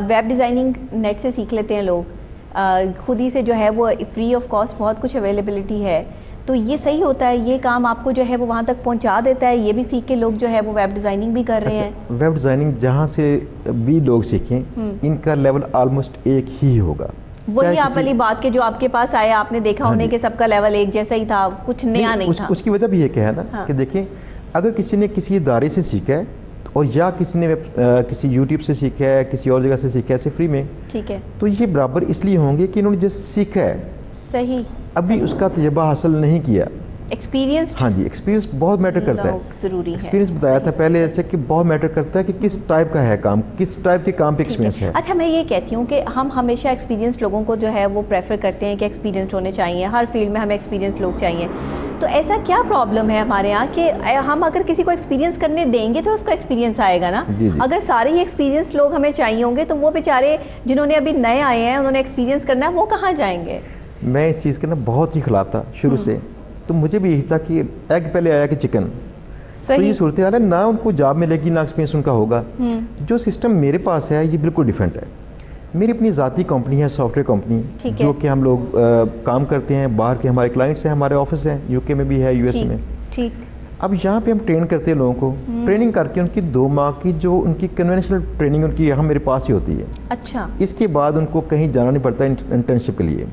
ویب ڈیزائننگ نیٹ سے سیکھ لیتے ہیں لوگ، خود ہی سے جو ہے وہ فری آف کاسٹ بہت کچھ اویلیبلٹی ہے، تو یہ صحیح ہوتا ہے، یہ کام آپ کو جو ہے وہ وہاں تک پہنچا دیتا ہے، یہ بھی سیکھ کے لوگ جو ہے وہ ویب ڈیزائننگ بھی کر رہے ہیں؟ ویب ڈیزائننگ جہاں سے بھی لوگ سیکھیں ان کا لیول آلموسٹ ایک ہی ہوگا۔ وہی آپ والی بات کہ جو آپ کے پاس آیا آپ نے دیکھا انہیں کہ سب کا لیول ایک جیسا ہی تھا، کچھ نیا نہیں تھا۔ اس کی وجہ بھی یہ کہ ہے نا کہ دیکھیں اگر کسی نے کسی ادارے سے سیکھا ہے اور یا کسی نے کسی یوٹیوب سے سیکھا ہے، کسی اور جگہ سے سیکھا ہے ایسے فری میں، ٹھیک ہے، تو یہ برابر اس لیے ہوں گے کہ انہوں نے جس سیکھا ہے، صحیح، ابھی اس کا تجربہ حاصل نہیں کیا۔ ایکسپیرینس، ہاں جی، ایکسپیرینس بہت میٹر کرتا ہے، ضروری ہے۔ ایکسپیرینس بتایا تھا پہلے ایسے کہ بہت میٹر کرتا ہے کہ کس ٹائپ کا ہے کام، کس ٹائپ کے کام پہ ایکسپیرینس ہے۔ اچھا میں یہ کہتی ہوں کہ ہم ہمیشہ ایکسپیرینس لوگوں کو جو ہے وہ پریفر کرتے ہیں کہ ایکسپیرینس ہونے چاہیے، ہر فیلڈ میں ہمیں ایکسپیرینس لوگ چاہیے، تو ایسا کیا پرابلم ہے ہمارے یہاں کہ ہم اگر کسی کو ایکسپیرینس کرنے دیں گے تو اس کا ایکسپیرینس آئے گا نا؟ اگر سارے ہی ایکسپیرینس لوگ ہمیں چاہیے ہوں گے تو وہ بیچارے جنہوں نے ابھی نئے آئے ہیں انہوں نے ایکسپیرینس کرنا ہے، وہ کہاں جائیں گے؟ میں اس چیز کا نا بہت ہی خلاف تھا شروع سے، تو مجھے بھی یہی تھا کہ ایگ پہلے آیا کہ چکن، تو یہ صورتحال ہے، نہ ان کو جاب ملے گی نہ ایکسپیرینس ان کا ہوگا۔ جو سسٹم میرے پاس ہے یہ بالکل ڈیفرنٹ ہے۔ میری اپنی ذاتی کمپنی ہے، سافٹ ویئر کمپنی، جو کہ ہم لوگ کام کرتے ہیں، باہر کے ہمارے کلائنٹس ہیں، ہمارے آفس ہیں، UK میں بھی ہے، US میں۔ اب یہاں پہ ہم ٹرین کرتے ہیں لوگوں کو, ٹریننگ کر کے ان کی 2 ماہ کی جو ان کی کنونشنل ٹریننگ ان کی یہاں میرے پاس ہی ہوتی ہے. اچھا, اس کے بعد ان کو کہیں جانا نہیں پڑتا انٹرنشپ کے لیے.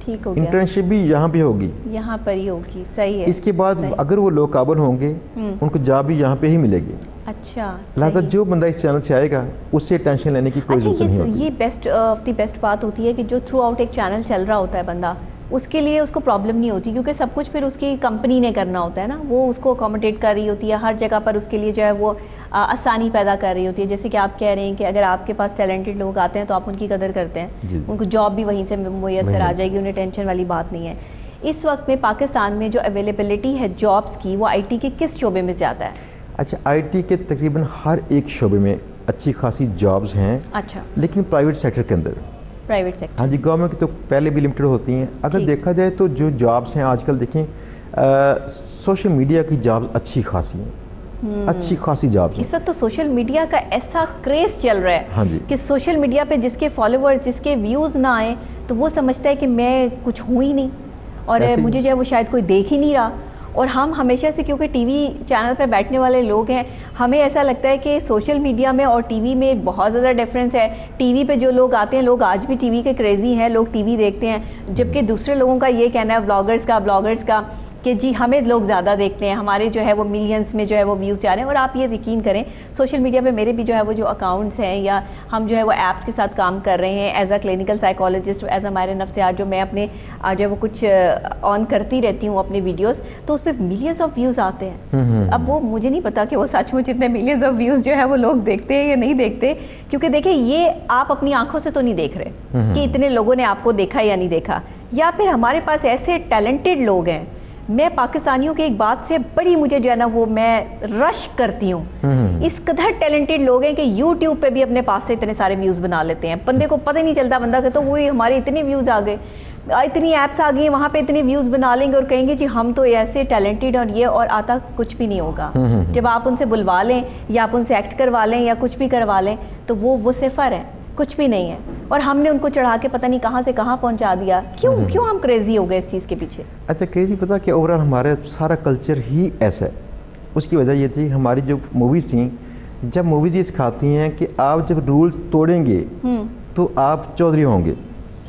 ٹھیک ہو گیا, انٹرنشپ بھی یہاں پہ ہوگی, یہاں پر ہی ہوگی. صحیح ہے. اس کے بعد اگر وہ لوگ قابل ہوں گے ان کو جاب بھی یہاں پہ ہی ملے گی. اچھا, لہٰذا جو بندہ اس چینل سے آئے گا اس سے ٹینشن لینے کی کوئی ضرورت نہیں ہوتی. یہ بیسٹ آف دی بیسٹ بات ہوتی ہے کہ جو تھرو آؤٹ ایک چینل چل رہا ہوتا ہے بندہ, اس کے لیے اس کو پرابلم نہیں ہوتی, کیونکہ سب کچھ پھر اس کی کمپنی نے کرنا ہوتا ہے نا, وہ اس کو اکوموڈیٹ کر رہی ہوتی ہے ہر جگہ پر, اس کے لیے جو ہے وہ آسانی پیدا کر رہی ہوتی ہے. جیسے کہ آپ کہہ رہے ہیں کہ اگر آپ کے پاس ٹیلنٹڈ لوگ آتے ہیں تو آپ ان کی قدر کرتے ہیں, ان کو جاب بھی وہیں سے میسر آ جائے گی, انہیں ٹینشن والی بات نہیں ہے. اس وقت میں پاکستان میں جو اویلیبلٹی ہے جابس کی, وہ آئی ٹی کے کس شعبے میں زیادہ ہے؟ اچھا, آئی ٹی کے تقریباً ہر ایک شعبے میں اچھی خاصی جابز ہیں. اچھا, لیکن پرائیویٹ سیکٹر کے اندر, پرائیویٹ سیکٹر, ہاں جی, گورنمنٹ کی تو پہلے بھی لمیٹڈ ہوتی ہیں. اگر دیکھا جائے تو جو جابز ہیں آج کل دیکھیں سوشل میڈیا کی جابز اچھی خاصی ہیں, اچھی خاصی جابز ہیں. اس وقت تو سوشل میڈیا کا ایسا کریز چل رہا ہے ہاں جی, کہ سوشل میڈیا پہ جس کے فالوورز, جس کے ویوز نہ آئیں تو وہ سمجھتا ہے کہ میں کچھ ہوں ہی نہیں, اور مجھے جو ہے وہ شاید کوئی دیکھ ہی نہیں رہا. اور ہم ہمیشہ سے کیونکہ ٹی وی چینل پہ بیٹھنے والے لوگ ہیں, ہمیں ایسا لگتا ہے کہ سوشل میڈیا میں اور ٹی وی میں بہت زیادہ ڈفرینس ہے. ٹی وی پہ جو لوگ آتے ہیں, لوگ آج بھی ٹی وی کے کریزی ہیں, لوگ ٹی وی دیکھتے ہیں, جبکہ دوسرے لوگوں کا یہ کہنا ہے بلاگرز کا کہ جی ہمیں لوگ زیادہ دیکھتے ہیں, ہمارے جو ہے وہ ملینز میں جو ہے وہ ویوز جا رہے ہیں. اور آپ یہ یقین کریں سوشل میڈیا پہ میرے بھی جو ہے وہ جو اکاؤنٹس ہیں, یا ہم جو ہے وہ ایپس کے ساتھ کام کر رہے ہیں as a clinical psychologist, as a ماہر نفسیات, جو میں اپنے جو ہے وہ کچھ آن کرتی رہتی ہوں اپنے ویڈیوز, تو اس پہ ملینز آف ویوز آتے ہیں. اب وہ مجھے نہیں پتا کہ وہ سچ مچ اتنے ملینز آف ویوز جو ہے وہ لوگ دیکھتے ہیں یا نہیں دیکھتے, کیونکہ دیکھیں یہ آپ اپنی آنکھوں سے تو نہیں دیکھ رہے کہ اتنے لوگوں نے آپ کو دیکھا یا نہیں دیکھا, یا پھر ہمارے پاس ایسے ٹیلنٹڈ لوگ ہیں. میں پاکستانیوں کی ایک بات سے بڑی مجھے جو ہے نا وہ میں رش کرتی ہوں, اس قدر ٹیلنٹڈ لوگ ہیں کہ یوٹیوب پہ بھی اپنے پاس سے اتنے سارے ویوز بنا لیتے ہیں, بندے کو پتہ نہیں چلتا, بندہ کہ تو وہی ہمارے اتنے ویوز آ گئے, اتنی ایپس آ گئی ہیں, وہاں پہ اتنے ویوز بنا لیں گے اور کہیں گے جی ہم تو ایسے ٹیلنٹڈ, اور یہ اور آتا کچھ بھی نہیں ہوگا. جب آپ ان سے بلوا لیں یا آپ ان سے ایکٹ کروا لیں یا کچھ بھی کروا لیں تو وہ صفر ہے, کچھ بھی نہیں ہے. اور ہم نے ان کو چڑھا کے پتہ نہیں کہاں سے کہاں پہنچا دیا. کیوں ہم کریزی ہو گئے اس چیز کے پیچھے؟ اچھا, کریزی پتہ کہ اوورآل ہمارا سارا کلچر ہی ایسا ہے. اس کی وجہ یہ تھی ہماری جو موویز تھیں, جب موویز یہ سکھاتی ہیں کہ آپ جب رول توڑیں گے تو آپ چودھری ہوں گے.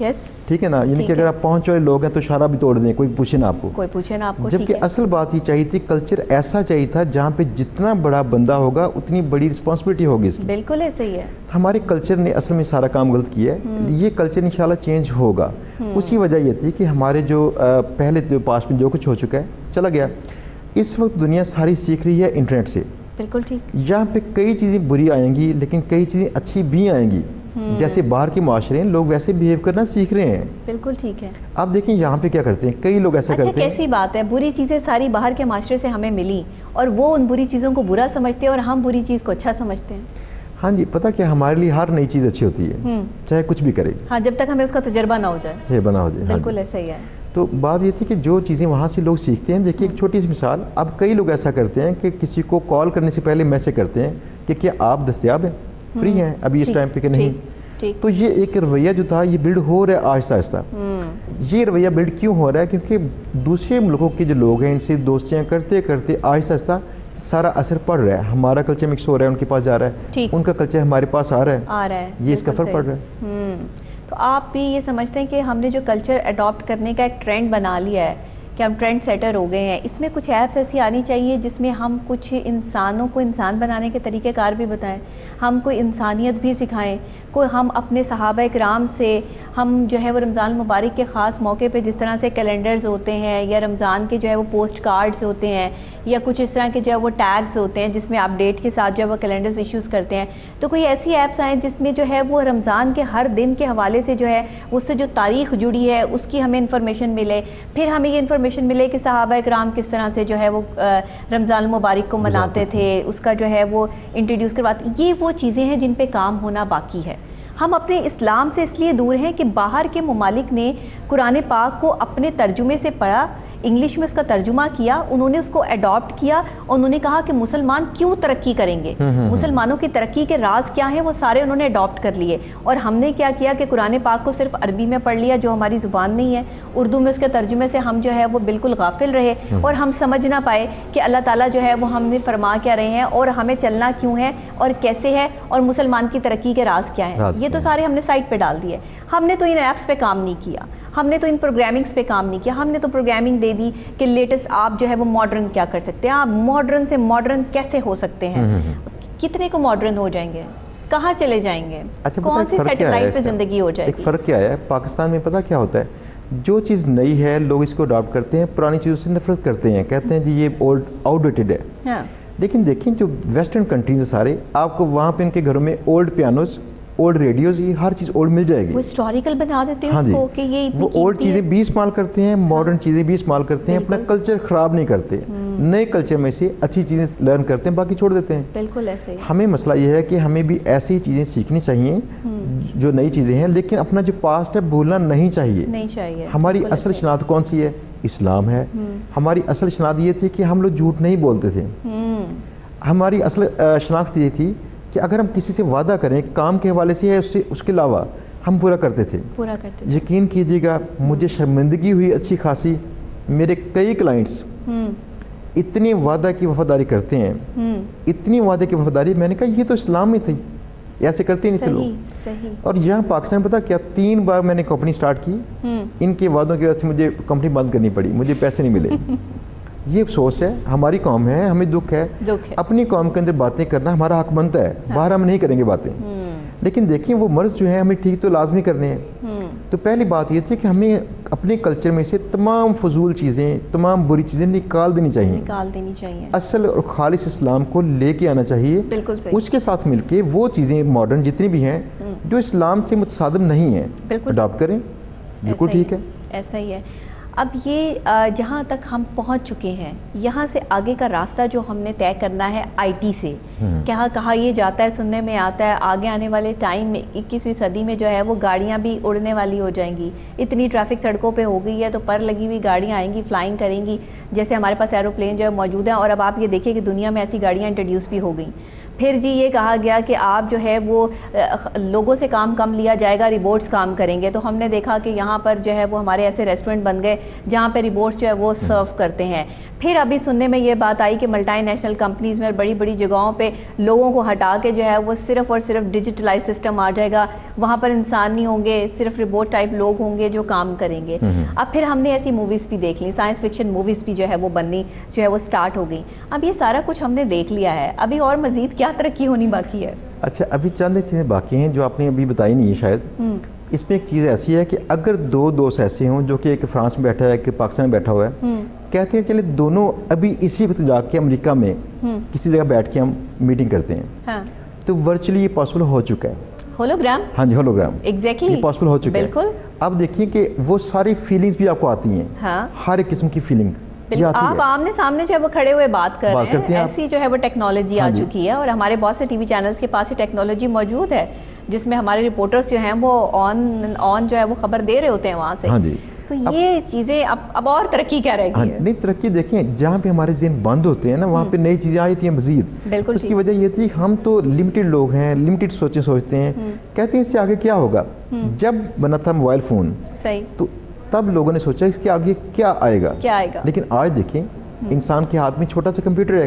یس, ٹھیک ہے نا, یعنی کہ اگر آپ پہنچ والے لوگ ہیں تو اشارہ بھی توڑ دیں, کوئی پوچھے نا آپ کو, کوئی پوچھے نا آپ کو. جبکہ اصل بات یہ چاہیے تھی, کلچر ایسا چاہیے تھا جہاں پہ جتنا بڑا بندہ ہوگا اتنی بڑی رسپانسبلٹی ہوگی اس کی. بالکل ایسا ہی ہے. ہمارے کلچر نے اصل میں سارا کام غلط کیا ہے. یہ کلچر انشاءاللہ چینج ہوگا. اس کی وجہ یہ تھی کہ ہمارے جو پہلے جو پاسٹ میں جو کچھ ہو چکا ہے چلا گیا. اس وقت دنیا ساری سیکھ رہی ہے انٹرنیٹ سے. بالکل ٹھیک. یہاں پہ کئی چیزیں بری آئیں گی لیکن کئی چیزیں اچھی بھی آئیں گی. جیسے باہر کے معاشرے ہیں لوگ ویسے بیہیو کرنا سیکھ رہے ہیں. بالکل ٹھیک ہے. آپ دیکھیں یہاں پہ کیا کرتے ہیں, کئی لوگ ایسا کرتے ہیں. کیسی بات ہے, بری چیزیں ساری باہر کے معاشرے سے ہمیں ملی اور وہ ان بری چیزوں کو برا سمجھتے ہیں اور ہم بری چیز کو اچھا سمجھتے ہیں. ہاں جی, پتہ کہ ہمارے لیے ہر نئی چیز اچھی ہوتی ہے, چاہے کچھ بھی کرے. ہاں, جب تک ہمیں اس کا تجربہ نہ ہو جائے. یہ بنا ہو جائے. بالکل ایسا ہی ہے. تو بات یہ تھی کہ جو چیزیں وہاں سے لوگ سیکھتے ہیں, دیکھیے ایک چھوٹی سی مثال, اب کئی لوگ ایسا کرتے ہیں کہ کسی کو کال کرنے سے پہلے میسج کرتے ہیں کہ کیا آپ دستیاب ہیں, فری ہیں ابھی اس ٹائم پہ کہ نہیں. تو یہ ایک رویہ جو تھا یہ بلڈ ہو رہا ہے آہستہ آہستہ. یہ رویہ بلڈ کیوں ہو رہا ہے؟ کیونکہ دوسرے ملکوں کے جو لوگ ہیں ان سے دوستیاں کرتے کرتے آہستہ آہستہ سارا اثر پڑ رہا ہے. ہمارا کلچر مکس ہو رہا ہے, ان کے پاس جا رہا ہے, ان کا کلچر ہمارے پاس آ رہا ہے, یہ اس کا فرق پڑ رہا ہے. تو آپ بھی یہ سمجھتے ہیں کہ ہم نے جو کلچر اڈاپٹ کرنے کا ایک ٹرینڈ بنا لیا ہے کہ ہم ٹرینڈ سیٹر ہو گئے ہیں, اس میں کچھ ایپس ایسی آنی چاہیے جس میں ہم کچھ انسانوں کو انسان بنانے کے طریقہ کار بھی بتائیں, ہم کوئی انسانیت بھی سکھائیں, کوئی ہم اپنے صحابہ کرام سے ہم جو ہے وہ رمضان المبارک کے خاص موقع پہ جس طرح سے کیلنڈرز ہوتے ہیں یا رمضان کے جو ہے وہ پوسٹ کارڈز ہوتے ہیں یا کچھ اس طرح کے جو ہے وہ ٹیگز ہوتے ہیں جس میں اپ ڈیٹ کے ساتھ جو ہے وہ کیلنڈرز ایشوز کرتے ہیں, تو کوئی ایسی ایپس آئیں جس میں جو ہے وہ رمضان کے ہر دن کے حوالے سے جو ہے اس سے جو تاریخ جڑی ہے اس کی ہمیں انفارمیشن ملے, پھر ہمیں یہ انفارمیشن ملے کہ صحابہ اکرام کس طرح سے جو ہے وہ رمضان المبارک کو مناتے تھے, اس کا جو ہے وہ انٹروڈیوس کرواتے. یہ وہ چیزیں ہیں جن پہ کام ہونا باقی ہے. ہم اپنے اسلام سے اس لیے دور ہیں کہ باہر کے ممالک نے قرآن پاک کو اپنے ترجمے سے پڑھا, انگلش میں اس کا ترجمہ کیا, انہوں نے اس کو اڈاپٹ کیا, اور انہوں نے کہا کہ مسلمان کیوں ترقی کریں گے, مسلمانوں کی ترقی کے راز کیا ہیں, وہ سارے انہوں نے اڈاپٹ کر لیے. اور ہم نے کیا کیا کہ قرآن پاک کو صرف عربی میں پڑھ لیا جو ہماری زبان نہیں ہے, اردو میں اس کے ترجمے سے ہم جو ہے وہ بالکل غافل رہے, اور ہم سمجھ نہ پائے کہ اللہ تعالیٰ جو ہے وہ ہم نے فرما کیا رہے ہیں, اور ہمیں چلنا کیوں ہے اور کیسے ہے, اور مسلمان کی ترقی کے راز کیا ہیں. یہ تو سارے ہم نے سائٹ پہ ڈال دیے. ہم نے تو ان ایپس پہ کام نہیں کیا, ہم نے تو ان پروگرامنگس پہ کام نہیں کیا, ہم نے تو پروگرامنگ دے دی کہ لیٹسٹ آپ جو ہے وہ ماڈرن کیا کر سکتے ہیں, آپ ماڈرن سے ماڈرن کیسے ہو سکتے ہیں, کتنے کو ماڈرن ہو جائیں گے, کہاں چلے جائیں گے, کون سی سیٹلائٹ پہ زندگی ہو جائے گی. ایک فرق کیا ہے پاکستان میں, پتہ کیا ہوتا ہے, جو چیز نئی ہے لوگ اس کو اڈاپٹ کرتے ہیں, پرانی چیزوں سے نفرت کرتے ہیں, کہتے ہیں جی یہ آؤٹ ڈیٹڈ ہے. لیکن دیکھیں جو ویسٹرن کنٹریز ہیں سارے, آپ کو وہاں پہ ان کے گھروں میں اولڈ پیانوز, اولڈ ریڈیوز, یہ ہر چیز اولڈ مل جائے گی. وہ ہسٹوریکل بنا دیتے ہیں اس کو کہ یہ وہ اولڈ چیزیں بھی استعمال کرتے ہیں, ماڈرن چیزیں بھی استعمال کرتے ہیں, اپنا کلچر خراب نہیں کرتے, نئے کلچر میں سے اچھی چیزیں لرن کرتے ہیں, باقی چھوڑ دیتے ہیں. بالکل ایسے. ہی مسئلہ یہ ہے کہ ہمیں بھی ایسی چیزیں سیکھنی چاہیے جو نئی چیزیں ہیں, لیکن اپنا جو پاسٹ ہے بھولنا نہیں چاہیے. ہماری اصل شناخت کون سی ہے؟ اسلام ہے. ہماری اصل شناخت یہ تھی کہ ہم لوگ جھوٹ نہیں بولتے تھے. ہماری اصل شناخت یہ تھی کہ اگر ہم کسی سے وعدہ کریں کام کے حوالے سے ہے, اس کے علاوہ ہم پورا کرتے تھے. یقین کیجیے گا مجھے شرمندگی ہوئی اچھی خاصی, میرے کئی کلائنٹس اتنی وعدہ کی وفاداری کرتے ہیں, اتنی وعدے کی وفاداری, میں نے کہا یہ تو اسلام میں تھی, ایسے کرتے نہیں تھے لوگ. اور یہاں پاکستان پتہ کیا, 3 بار میں نے کمپنی سٹارٹ کی, ان کے وعدوں کی وجہ سے مجھے کمپنی بند کرنی پڑی, مجھے پیسے نہیں ملے. یہ افسوس ہے, ہماری قوم ہے, ہمیں دکھ ہے. اپنی قوم کے اندر باتیں کرنا ہمارا حق بنتا ہے, باہر ہم نہیں کریں گے باتیں, لیکن دیکھیں وہ مرض جو ہے ہمیں ٹھیک تو لازمی کرنے ہیں. تو پہلی بات یہ تھی کہ ہمیں اپنے کلچر میں سے تمام فضول چیزیں, تمام بری چیزیں نکال دینی چاہیے. اصل اور خالص اسلام کو لے کے آنا چاہیے, اس کے ساتھ مل کے وہ چیزیں ماڈرن جتنی بھی ہیں جو اسلام سے متصادم نہیں ہیں اڈاپٹ کریں. بالکل ٹھیک ہے, ایسا ہی ہے. اب یہ جہاں تک ہم پہنچ چکے ہیں, یہاں سے آگے کا راستہ جو ہم نے طے کرنا ہے آئی ٹی سے, کہا یہ جاتا ہے, سننے میں آتا ہے آگے آنے والے ٹائم میں 21ویں صدی میں جو ہے وہ گاڑیاں بھی اڑنے والی ہو جائیں گی. اتنی ٹریفک سڑکوں پہ ہو گئی ہے تو پر لگی ہوئی گاڑیاں آئیں گی, فلائنگ کریں گی, جیسے ہمارے پاس ایروپلین جو ہے موجود ہیں. اور اب آپ یہ دیکھیں کہ دنیا میں ایسی گاڑیاں انٹروڈیوس بھی ہو گئیں. پھر جی یہ کہا گیا کہ آپ جو ہے وہ لوگوں سے کام کم لیا جائے گا, ریبوٹس کام کریں گے. تو ہم نے دیکھا کہ یہاں پر جو ہے وہ ہمارے ایسے ریسٹورنٹ بن گئے جہاں پہ ریبوٹس جو ہے وہ سرو کرتے ہیں. پھر ابھی سننے میں یہ بات آئی کہ ملٹی نیشنل کمپنیز میں بڑی بڑی جگہوں پہ لوگوں کو ہٹا کے جو ہے وہ صرف اور صرف ڈیجیٹلائز سسٹم آ جائے گا, وہاں پر انسان نہیں ہوں گے, صرف ریبوٹ ٹائپ لوگ ہوں گے جو کام کریں گے. اب پھر ہم نے ایسی موویز بھی دیکھ لی, سائنس فکشن موویز بھی جو ہے وہ بننی جو ہے وہ سٹارٹ ہو گئی. اب یہ سارا کچھ ہم نے دیکھ لیا ہے, ابھی اور مزید کیا ترقی ہونی باقی ہے؟ اچھا, ابھی چند چیزیں باقی ہیں جو آپ نے ابھی بتائی نہیں ہے شاید. اس میں ایک چیز ایسی ہے کہ اگر 2 دوست ایسے ہوں جو کہ ایک فرانس میں بیٹھا ہے, ایک پاکستان میں بیٹھا ہوا ہے, کہتے ہیں چلے دونوں ابھی اسی وقت جا کے امریکہ میں کسی جگہ بیٹھ کے ہم میٹنگ کرتے ہیں, تو ورچولی یہ پاسبل ہو چکا ہے. ہولوگرام, ہاں جی ہولوگرام, ایگزیکٹلی یہ پاسبل ہو چکا ہے. بالکل. اب دیکھیں کہ وہ ساری فیلنگز بھی آپ کو آتی ہیں, ہر ایک قسم کی فیلنگ آپ آمنے سامنے جو ہے وہ کھڑے ہوئے بات کر رہے ہیں, ایسی جو ہے وہ ٹیکنالوجی آ چکی ہے. اور ہمارے بہت سے ٹی وی چینلز کے پاس یہ ٹیکنالوجی موجود ہے جس میں ہمارے رپورٹرز جو ہیں وہ آن جو ہے وہ خبر دے رہے ہوتے ہیں وہاں سے. تو یہ چیزیں اب اور ترقی کیا رہے گی؟ نہیں, ترقی دیکھیں جہاں پہ ہمارے ذہن بند ہوتے ہیں نا, وہاں پہ نئی چیزیں آئی تھی مزید. اس کی وجہ یہ تھی ہم تو لمیٹڈ لوگ ہیں, لمیٹڈ سوچیں سوچتے ہیں, کہتے ہیں اس سے آگے کیا ہوگا. جب بنا تھا موبائل فون, تو تب لوگوں نے سوچا اس کے آگے کیا آئے گا. لیکن آج دیکھیں انسان کے ہاتھ میں چھوٹا سا کمپیوٹر ہے,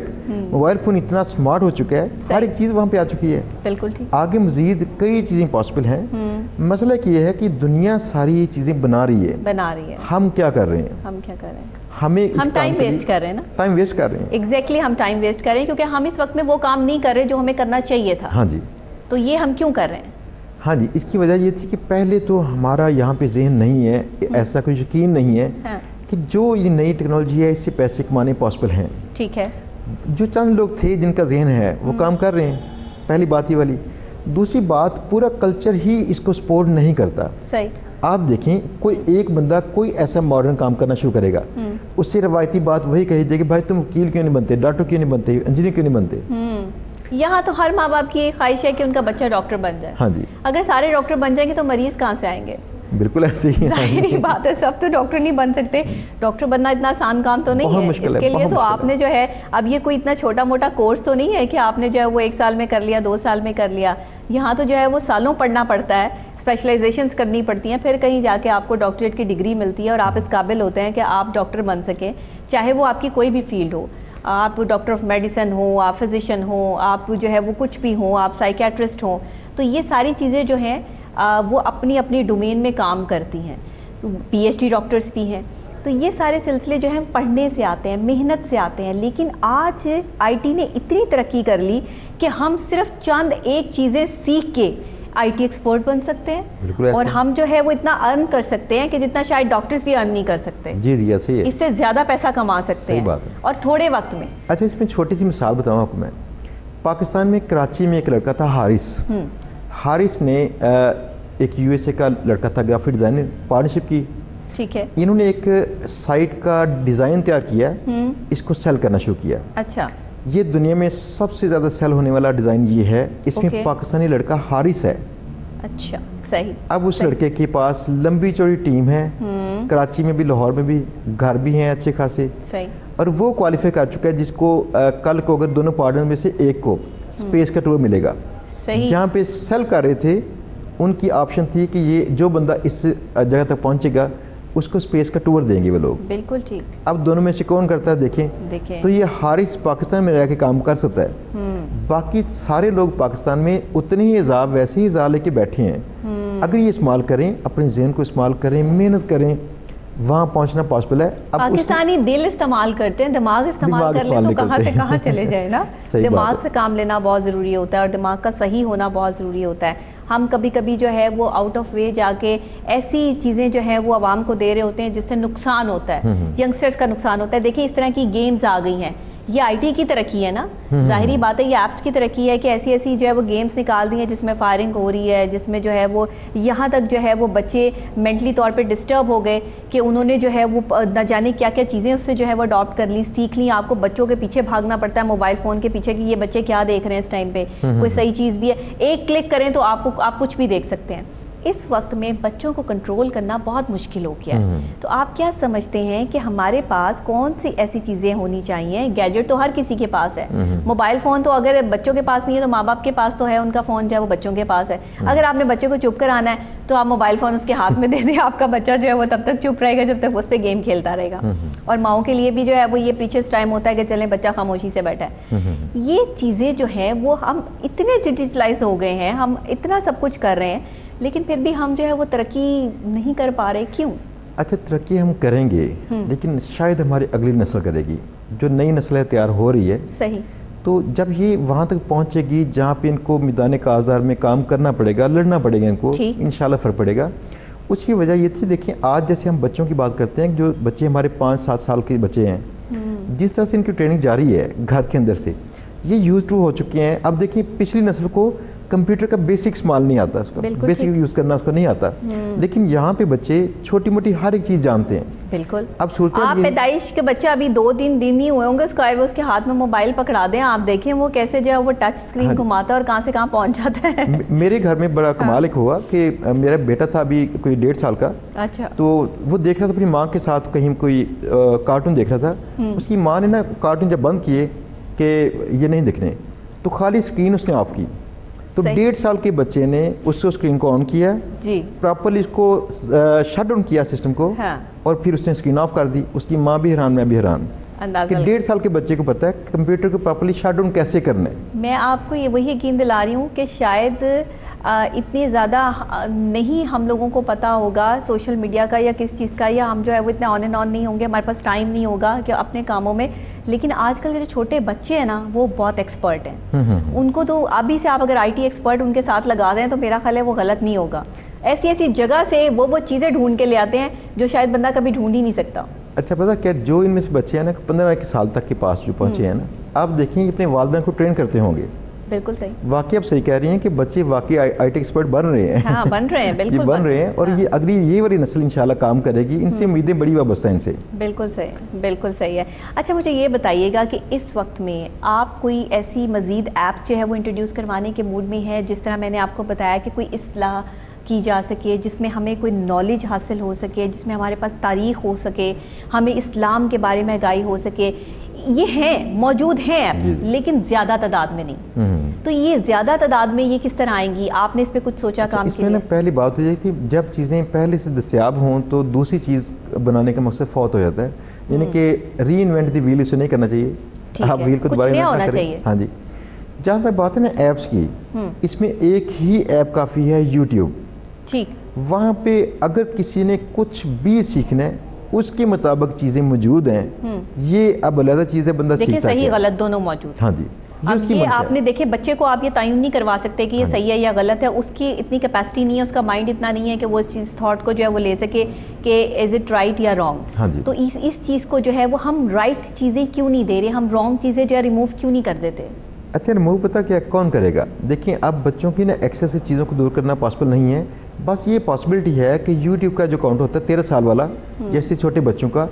موبائل فون اتنا سمارٹ ہو چکا ہے, ہر ایک چیز وہاں پہ آ چکی ہے. بالکل ٹھیک. آگے مزید کئی چیزیں پاسبل ہیں. مسئلہ یہ ہے کہ دنیا ساری چیزیں بنا رہی ہے, ہم کیا کر رہے ہیں؟ ہم ٹائم ویسٹ کر رہے ہیں نا, ٹائم ویسٹ کر رہے ہیں. ایگزیکٹلی, ہم ٹائم ویسٹ کر رہے ہیں کیونکہ ہم اس وقت میں وہ کام نہیں کر رہے جو ہمیں کرنا چاہیے تھا. ہاں جی. تو یہ ہم کیوں کر رہے ہیں؟ ہاں جی, اس کی وجہ یہ تھی کہ پہلے تو ہمارا یہاں پہ ذہن نہیں ہے, ایسا کوئی یقین نہیں ہے کہ جو یہ نئی ٹیکنالوجی ہے اس سے پیسے کمانے پاسبل ہیں. ٹھیک ہے. جو چند لوگ تھے جن کا ذہن ہے وہ کام کر رہے ہیں, پہلی بات یہ والی. دوسری بات, پورا کلچر ہی اس کو سپورٹ نہیں کرتا. صحیح. آپ دیکھیں کوئی ایک بندہ کوئی ایسا ماڈرن کام کرنا شروع کرے گا, اس سے روایتی بات وہی کہی جائے کہ بھائی تم وکیل کیوں نہیں بنتے, ڈاکٹر کیوں نہیں بنتے, انجینئر کیوں نہیں بنتے. یہاں تو ہر ماں باپ کی خواہش ہے کہ ان کا بچہ ڈاکٹر بن جائے. ہاں جی. اگر سارے ڈاکٹر بن جائیں گے تو مریض کہاں سے آئیں گے؟ بالکل ایسے ہی ظاہری بات ہے، سب تو ڈاکٹر نہیں بن سکتے، ڈاکٹر بننا اتنا آسان کام تو نہیں ہے، اس کے لیے تو آپ نے جو ہے اب یہ کوئی اتنا چھوٹا موٹا کورس تو نہیں ہے کہ آپ نے جو ہے وہ 1 سال میں کر لیا، 2 سال میں کر لیا، یہاں تو جو ہے وہ سالوں پڑھنا پڑتا ہے، اسپیشلائزیشنز کرنی پڑتی ہیں، پھر کہیں جا کے آپ کو ڈاکٹریٹ کی ڈگری ملتی ہے اور آپ اس قابل ہوتے ہیں کہ آپ ڈاکٹر بن سکیں، چاہے وہ آپ کی کوئی بھی فیلڈ ہو، آپ ڈاکٹر آف میڈیسن ہوں، آپ فزیشین ہوں، آپ جو ہے وہ کچھ بھی ہوں، آپ سائیکیٹرسٹ ہوں، تو یہ ساری چیزیں جو ہیں وہ اپنی اپنی ڈومین میں کام کرتی ہیں، پی ایچ ڈی ڈاکٹرز بھی ہیں، تو یہ سارے سلسلے جو ہیں پڑھنے سے آتے ہیں، محنت سے آتے ہیں، لیکن آج آئی ٹی نے اتنی ترقی کر لی کہ ہم صرف چند ایک چیزیں سیکھ کے آئی ٹی ایکسپرٹ بن سکتے ہیں، اور ہم جو ہے وہ اتنا ارن کر سکتے ہیں کہ جتنا شاید ڈاکٹرز بھی ارن نہیں کر سکتے، جی ایسے ہی ہے، اس سے زیادہ پیسہ کما سکتے ہیں اور تھوڑے وقت میں۔ اچھا اس میں چھوٹی سی مثال بتاؤں آپ کو میں، پاکستان میں کراچی میں ایک لڑکا تھا حارث نے ایک یو ایس اے کا لڑکا تھا، گرافک ڈیزائنر، پارٹنرشپ کی، ٹھیک ہے، انہوں نے ایک سائٹ کا ڈیزائن تیار کیا، اس کو سیل کرنا شروع کیا، اچھا یہ دنیا میں سب سے زیادہ سیل ہونے والا ڈیزائن یہ ہے، اس میں پاکستانی لڑکا حارث ہے، اچھا صحیح، اب اس لڑکے کے پاس لمبی چوڑی ٹیم ہے، کراچی میں بھی، لاہور میں بھی، گھر بھی ہیں اچھے خاصے، اور وہ کوالیفائی کر چکا ہے، جس کو کل کو اگر دونوں پارٹنر میں سے ایک کو اسپیس کا ٹور ملے گا، جہاں پہ سیل کر رہے تھے ان کی آپشن تھی کہ یہ جو بندہ اس جگہ تک پہنچے گا اس کو اسپیس کا ٹور دیں گے وہ لوگ، بالکل ٹھیک، اب دونوں میں سے کون کرتا ہے دیکھیں، تو یہ حارث پاکستان میں رہ کے کام کر سکتا ہے، باقی سارے لوگ پاکستان میں اتنے ہی عذاب ویسے ہی عذاب لے کے بیٹھے ہیں، اگر یہ استعمال کریں، اپنے ذہن کو استعمال کریں، محنت کریں، وہاں پہنچنا پاسبل ہے۔ پاکستانی دل استعمال کرتے ہیں، دماغ استعمال کر لیں تو کہاں سے کہاں چلے جائے نا، دماغ سے کام لینا بہت ضروری ہوتا ہے اور دماغ کا صحیح ہونا بہت ضروری ہوتا ہے۔ ہم کبھی کبھی جو ہے وہ آؤٹ آف وے جا کے ایسی چیزیں جو ہیں وہ عوام کو دے رہے ہوتے ہیں جس سے نقصان ہوتا ہے، ینگسٹرز کا نقصان ہوتا ہے۔ دیکھیں اس طرح کی گیمز آ گئی ہیں، یہ آئی ٹی کی ترقی ہے نا، ظاہری بات ہے یہ ایپس کی ترقی ہے کہ ایسی ایسی جو ہے وہ گیمز نکال دی ہیں جس میں فائرنگ ہو رہی ہے، جس میں جو ہے وہ یہاں تک جو ہے وہ بچے مینٹلی طور پہ ڈسٹرب ہو گئے کہ انہوں نے جو ہے وہ نہ جانے کیا کیا چیزیں اس سے جو ہے وہ اڈاپٹ کر لی، سیکھ لی۔ آپ کو بچوں کے پیچھے بھاگنا پڑتا ہے، موبائل فون کے پیچھے کہ یہ بچے کیا دیکھ رہے ہیں اس ٹائم پہ، کوئی صحیح چیز بھی ہے، ایک کلک کریں تو آپ کچھ بھی دیکھ سکتے ہیں۔ اس وقت میں بچوں کو کنٹرول کرنا بہت مشکل ہو گیا ہے، تو آپ کیا سمجھتے ہیں کہ ہمارے پاس کون سی ایسی چیزیں ہونی چاہیے؟ گیجٹ تو ہر کسی کے پاس ہے، موبائل فون تو اگر بچوں کے پاس نہیں ہے تو ماں باپ کے پاس تو ہے، ان کا فون جو ہے وہ بچوں کے پاس ہے۔ اگر آپ نے بچے کو چپ کرانا ہے تو آپ موبائل فون اس کے ہاتھ میں دے دیں، آپ کا بچہ جو ہے وہ تب تک چپ رہے گا جب تک اس پہ گیم کھیلتا رہے گا، اور ماؤں کے لیے بھی جو ہے وہ یہ پریشیس ٹائم ہوتا ہے کہ چلیں بچہ خاموشی سے بیٹھا ہے۔ یہ چیزیں جو ہیں وہ ہم اتنے ڈیجیٹلائز ہو گئے ہیں، ہم اتنا سب کچھ کر رہے ہیں، لیکن پھر بھی ہم جو ہے وہ ترقی نہیں کر پا رہے، کیوں؟ اچھا ترقی ہم کریں گے لیکن شاید ہماری اگلی نسل کرے گی، جو نئی نسلیں تیار ہو رہی ہے، صحیح، تو جب یہ وہاں تک پہنچے گی جہاں پہ ان کو میدان کارزار میں کام کرنا پڑے گا، لڑنا پڑے گا ان کو، انشاءاللہ فرق پڑے گا۔ اس کی وجہ یہ تھی، دیکھیں آج جیسے ہم بچوں کی بات کرتے ہیں، جو بچے ہمارے 5-7 سال کے بچے ہیں، جس طرح سے ان کی ٹریننگ جاری ہے گھر کے اندر سے، یہ یوز ٹو ہو چکے ہیں۔ اب دیکھیں پچھلی نسل کو کمپیوٹر کا بیسک استعمال نہیں آتا، اس کا بیسک یوز کرنا اس کو نہیں آتا، لیکن یہاں پہ بچے چھوٹی موٹی ہر ایک چیز جانتے ہیں۔ بالکل، اب آپ پیدائش کے بچہ ابھی 2-3 دن نہیں ہوئے ہوں گے اس کے ہاتھ میں موبائل پکڑا دیں، آپ دیکھیں وہ کیسے جو ہے وہ ٹچ اسکرین گھماتا ہے اور کہاں سے کہاں پہنچ جاتا ہے۔ میرے گھر میں بڑا کمال ایک ہوا کہ میرا بیٹا تھا ابھی کوئی 1.5 سال کا، اچھا، تو وہ دیکھ رہا تھا اپنی ماں کے ساتھ کہیں کوئی کارٹون دیکھ رہا تھا، اس کی ماں نے نا کارٹون جب بند کیے کہ یہ نہیں دیکھنے، تو خالی اسکرین اس نے آف کی، تو 1.5 سال کے بچے نے اس کو اسکرین کو آن کیا، جی پراپرلی اس کو شٹ ڈاؤن کیا سسٹم کو، اور پھر اس نے اسکرین آف کر دی۔ اس کی ماں بھی حیران، میں بھی حیران کہ 1.5 سال کے بچے کو پتہ ہے کمپیوٹر کو پراپرلی شٹ ڈاؤن کیسے کرنا ہے۔ میں آپ کو یہ وہی یقین دلا رہی ہوں کہ شاید اتنی زیادہ نہیں ہم لوگوں کو پتہ ہوگا سوشل میڈیا کا یا کس چیز کا، یا ہم جو ہے وہ اتنے آن اینڈ آن نہیں ہوں گے، ہمارے پاس ٹائم نہیں ہوگا کہ اپنے کاموں میں، لیکن آج کل کے جو چھوٹے بچے ہیں نا وہ بہت ایکسپرٹ ہیں، ان کو تو ابھی سے آپ اگر آئی ٹی ایکسپرٹ ان کے ساتھ لگا دیں تو میرا خیال ہے وہ غلط نہیں ہوگا۔ ایسی ایسی جگہ سے وہ چیزیں ڈھونڈ کے لے آتے ہیں جو شاید بندہ کبھی ڈھونڈ ہی نہیں سکتا۔ اچھا پتہ کیا، جو ان میں سے بچے ہیں نا 15 سال تک کے پاس جو پہنچے ہیں نا، آپ دیکھیں اپنے والدین کو ٹرین کرتے ہوں گے، بالکل صحیح، واقعی آپ صحیح کہہ رہی ہیں کہ بچے واقعی آئی ٹی ایکسپرٹ بن رہے ہیں، ہاں بن رہے ہیں، بالکل بن رہے ہیں، اور یہ اگلی یہ والی نسل انشاءاللہ کام کرے گی، ان سے امیدیں بڑی وابستہ ہیں ان سے۔ بالکل صحیح، بالکل صحیح ہے۔ اچھا مجھے یہ بتائیے گا کہ اس وقت میں آپ کوئی ایسی مزید ایپس جو ہے وہ انٹروڈیوس کروانے کے موڈ میں ہے، جس طرح میں نے آپ کو بتایا کہ کوئی اصلاح کی جا سکے, جس میں ہمیں کوئی نالج حاصل ہو سکے, جس میں ہمارے پاس تاریخ ہو سکے, ہمیں اسلام کے بارے میں آگاہی ہو سکے. یہ ہیں, موجود ہیں ایپس, لیکن زیادہ تعداد میں نہیں. تو یہ زیادہ تعداد میں یہ کس طرح آئیں گی؟ آپ نے اس پہ کچھ سوچا کام اس میں نا پہلی بات ہو جائے کہ جب چیزیں پہلے سے دستیاب ہوں تو دوسری چیز بنانے کا مقصد فوت ہو جاتا ہے. یعنی کہ ری انوینٹ دی ویل اسے نہیں کرنا چاہیے, آپ ویل کو دوبارہ ہونا چاہیے. ہاں جی. جہاں تک بات ہے نا ایپس کی, اس میں ایک ہی ایپ کافی ہے, یوٹیوب. ٹھیک. وہاں پہ اگر کسی نے کچھ بھی سیکھنا ہے اس کے مطابق چیزیں موجود ہیں. یہ اب علیحدہ چیز ہے, بندہ سیکھتا ہے. دیکھیں صحیح غلط دونوں موجود. ہاں جی. اب یہ آپ نے دیکھے بچے کو آپ یہ تعین نہیں کروا سکتے کہ یہ صحیح ہے یا غلط ہے. اس کی اتنی کیپیسٹی نہیں ہے, اس کا مائنڈ اتنا نہیں ہے کہ وہ اس چیز تھاٹ کو جو ہے وہ لے سکے کہ از اٹ رائٹ یا رانگ. تو اس چیز کو جو ہے وہ ہم رائٹ چیزیں کیوں نہیں دے رہے, ہم رانگ چیزیں جو ہے ریموو کیوں نہیں کر دیتے؟ اچھا ریموو پتہ کیا کون کرے گا؟ دیکھیں اب بچوں کی نا ایکسیس سے چیزوں کو دور کرنا پاسبل نہیں ہے. بس یہ پاسبلٹی ہے کہ یوٹیوب کا جو اکاؤنٹ ہوتا ہے 13 سال والا, جیسے چھوٹے بچوں کا,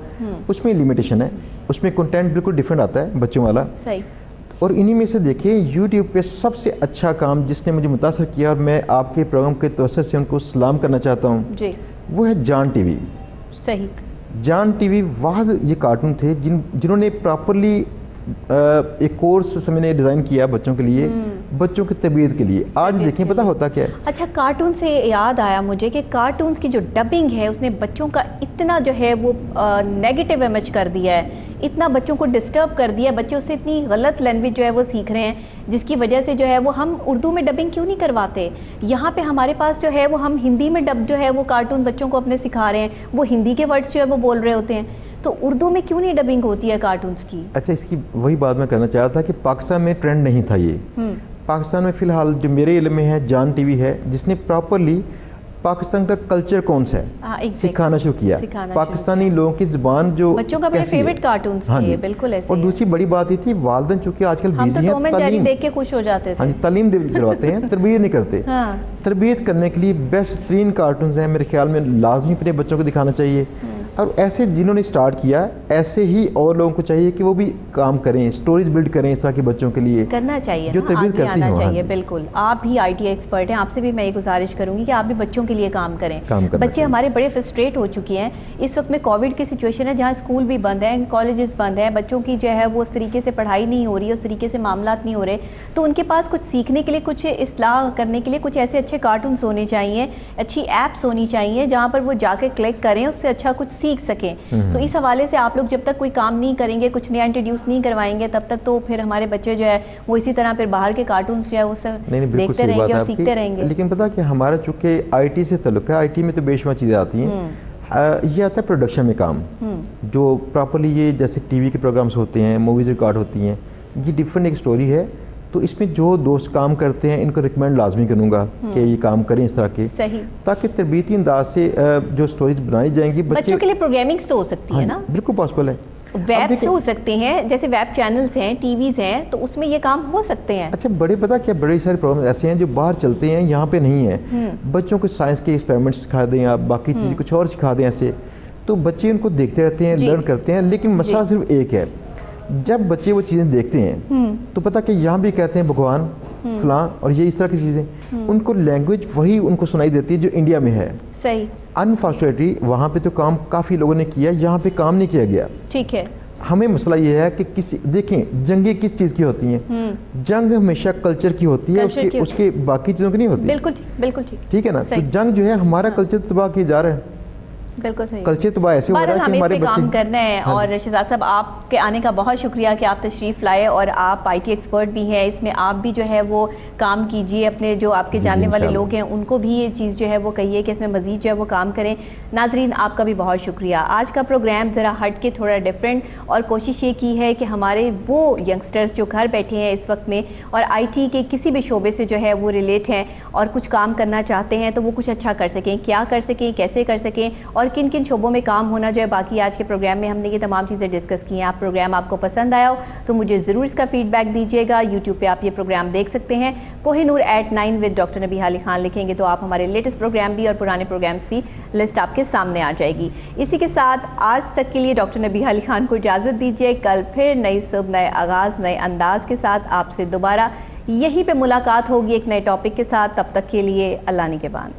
اس میں لمیٹیشن ہے, اس میں کنٹینٹ بالکل ڈیفرنٹ آتا ہے بچوں والا. صحیح. اور انہی میں سے دیکھیں یوٹیوب پہ سب سے اچھا کام جس نے مجھے متاثر کیا, اور میں آپ کے پروگرام کے توسط سے ان کو سلام کرنا چاہتا ہوں, وہ ہے جان ٹی وی. صحیح. جان ٹی وی واحد یہ کارٹون تھے جنہوں نے پراپرلی ایک کورس میں نے ڈیزائن کیا بچوں کے لیے, بچوں کی تربیت کے لیے. آج دیکھیں پتہ ہوتا کیا ہے. اچھا کارٹون سے یاد آیا مجھے کہ کارٹونز کی جو ڈبنگ ہے اس نے بچوں کا اتنا جو ہے وہ نیگیٹو امیج کر دیا ہے, اتنا بچوں کو ڈسٹرب کر دیا ہے, بچے اس سے اتنی غلط لینگویج جو ہے وہ سیکھ رہے ہیں, جس کی وجہ سے جو ہے وہ ہم اردو میں ڈبنگ کیوں نہیں کرواتے؟ یہاں پہ ہمارے پاس جو ہے وہ ہم ہندی میں ڈب جو ہے وہ کارٹون بچوں کو اپنے سکھا رہے ہیں, وہ ہندی کے ورڈز جو ہے وہ بول رہے ہوتے ہیں, تو اردو میں کیوں نہیں ڈبنگ ہوتی ہے کارٹونز کی؟ اچھا اس کی وہی بات میں کرنا چاہ رہا تھا کہ پاکستان میں ٹرینڈ نہیں تھا یہ. پاکستان میں فی الحال جو میرے علم میں ہے جان ٹی وی ہے, جس نے پراپرلی پاکستان کا کلچر کون سا ہے سکھانا شروع کیا. پاکستانی لوگوں کی زبان جو بچوں کا میرے فیورٹ کارٹونز تھے, بالکل ایسے. اور دوسری بڑی بات یہ تھی والدین چونکہ آج کل ہم تو بیزی ٹام اینڈ جیری ہیں, دیکھ کے خوش ہو جاتے تھے. ہاں جی تعلیم دلواتے ہیں, تربیت نہیں کرتے. تربیت کرنے کے لیے بیسٹ ترین کارٹونز ہیں میرے خیال میں, لازمی اپنے بچوں کو دکھانا چاہیے. اور ایسے جنہوں نے سٹارٹ کیا ایسے ہی اور لوگوں کو چاہیے کہ وہ بھی کام کریں, سٹوریز بلڈ کریں اس طرح کے بچوں کے لیے. کرنا چاہیے, جو تربیت کرتی آنا چاہیے. بالکل آپ بھی آئی ٹی ایکسپرٹ ہیں, آپ سے بھی میں یہ گزارش کروں گی کہ آپ بھی بچوں کے لیے کام کریں. بچے ہمارے بڑے فرسٹریٹ ہو چکے ہیں اس وقت میں. کووڈ کی سچویشن ہے جہاں اسکول بھی بند ہیں, کالجز بند ہیں, بچوں کی جو ہے وہ اس طریقے سے پڑھائی نہیں ہو رہی ہے, اس طریقے سے معاملات نہیں ہو رہے, تو ان کے پاس کچھ سیکھنے کے لیے, کچھ اصلاح کرنے کے لیے کچھ ایسے اچھے کارٹونس ہونے چاہیے, اچھی ایپس ہونی چاہیے جہاں پر وہ جا کے کلک کریں, اس سے اچھا کچھ سیکھ سکیں. تو اس حوالے سے آپ لوگ جب تک کوئی کام نہیں کریں گے, کچھ نیا انٹروڈیوس نہیں کروائیں گے, تب تک تو پھر ہمارے بچے جو ہے وہ اسی طرح پھر باہر کے کارٹونس جو ہے وہ سب دیکھتے رہیں گے اور سیکھتے رہیں گے. لیکن پتہ کہ ہمارا چونکہ آئی ٹی سے تعلق ہے, آئی ٹی میں تو بے شمار چیزیں آتی ہیں. یہ آتا ہے پروڈکشن میں کام, جو پراپرلی یہ جیسے ٹی وی کے پروگرامس ہوتے ہیں, موویز ریکارڈ ہوتی ہیں, یہ ڈفرینٹ ایک سٹوری ہے. تو اس میں جو دوست کام کرتے ہیں ان کو ریکمینڈ لازمی کروں گا کہ یہ کام کریں اس طرح کے, تاکہ تربیتی انداز سے جو سٹوریز بنائی جائیں گی. بچوں کے لیے پروگرامنگز تو ہو سکتی ہے نا, بالکل پاسبل ہے. ویبس ہو سکتے ہیں, جیسے ویب چینلز ہیں, ٹی ویز ہیں, تو اس میں یہ کام ہو سکتے ہیں. اچھا بڑے پتہ کیا بڑے سارے پروگرام ایسے ہیں جو باہر چلتے ہیں, یہاں پہ نہیں ہیں. بچوں کو سائنس کے ایکسپیریمنٹس سکھا دیں, آپ باقی چیزیں کچھ اور سکھا دیں ایسے, تو بچے ان کو دیکھتے رہتے ہیں, لرن کرتے ہیں. لیکن مسئلہ صرف ایک ہے, جب بچے وہ چیزیں دیکھتے ہیں تو پتہ کہ یہاں بھی کہتے ہیں بھگوان فلاں اور یہ اس طرح کی چیزیں, ان کو لینگویج وہی ان کو سنائی دیتی ہے جو انڈیا میں ہے. صحیح. انفارچونیٹلی وہاں پہ تو کام کافی لوگوں نے کیا, یہاں پہ کام نہیں کیا گیا. ٹھیک ہے. ہمیں مسئلہ یہ ہے کہ دیکھیں جنگیں کس چیز کی ہوتی ہیں, جنگ ہمیشہ کلچر کی ہوتی ہے, اس کے باقی چیزوں کی نہیں ہوتی. بالکل ٹھیک ہے نا. تو جنگ جو ہے ہمارا کلچر تباہ کیا جا رہا ہے. بالکل صحیح. کلچر تباہ ایسے ہو رہا ہے کہ ہمارے بچے کام کرنا ہے. اور شہزاد صاحب آپ کے آنے کا بہت شکریہ کہ آپ تشریف لائے, اور آپ آئی ٹی ایکسپرٹ بھی ہیں, اس میں آپ بھی جو ہے وہ کام کیجئے, اپنے جو آپ کے جاننے والے لوگ ہیں ان کو بھی یہ چیز جو ہے وہ کہیے کہ اس میں مزید جو ہے وہ کام کریں. ناظرین آپ کا بھی بہت شکریہ. آج کا پروگرام ذرا ہٹ کے تھوڑا ڈیفرنٹ, اور کوشش یہ کی ہے کہ ہمارے وہ ینگسٹرز جو گھر بیٹھے ہیں اس وقت میں اور آئی ٹی کے کسی بھی شعبے سے جو ہے وہ ریلیٹ ہیں اور کچھ کام کرنا چاہتے ہیں, تو وہ کچھ اچھا کر سکیں, کیا کر سکیں, کیسے کر سکیں, اور کن کن شعبوں میں کام ہونا جو ہے. باقی آج کے پروگرام میں ہم نے یہ تمام چیزیں ڈسکس کی ہیں. آپ پروگرام آپ کو پسند آیا ہو تو مجھے ضرور اس کا فیڈ بیک دیجیے گا. یوٹیوب پہ آپ یہ پروگرام دیکھ سکتے ہیں, Koh Noor at 9 with doctor نبیہہ Ali Khan لکھیں گے تو آپ ہمارے لیٹسٹ پروگرام بھی اور پرانے پروگرامز بھی لسٹ آپ کے سامنے آ جائے گی. اسی کے ساتھ آج تک کے لیے ڈاکٹر نبیہہ علی خان کو اجازت دیجیے. کل پھر نئی صبح, نئے آغاز, نئے انداز کے ساتھ آپ سے دوبارہ یہیں پہ ملاقات ہوگی ایک نئے ٹاپک کے ساتھ. تب تک کے لیے اللہ نگہبان.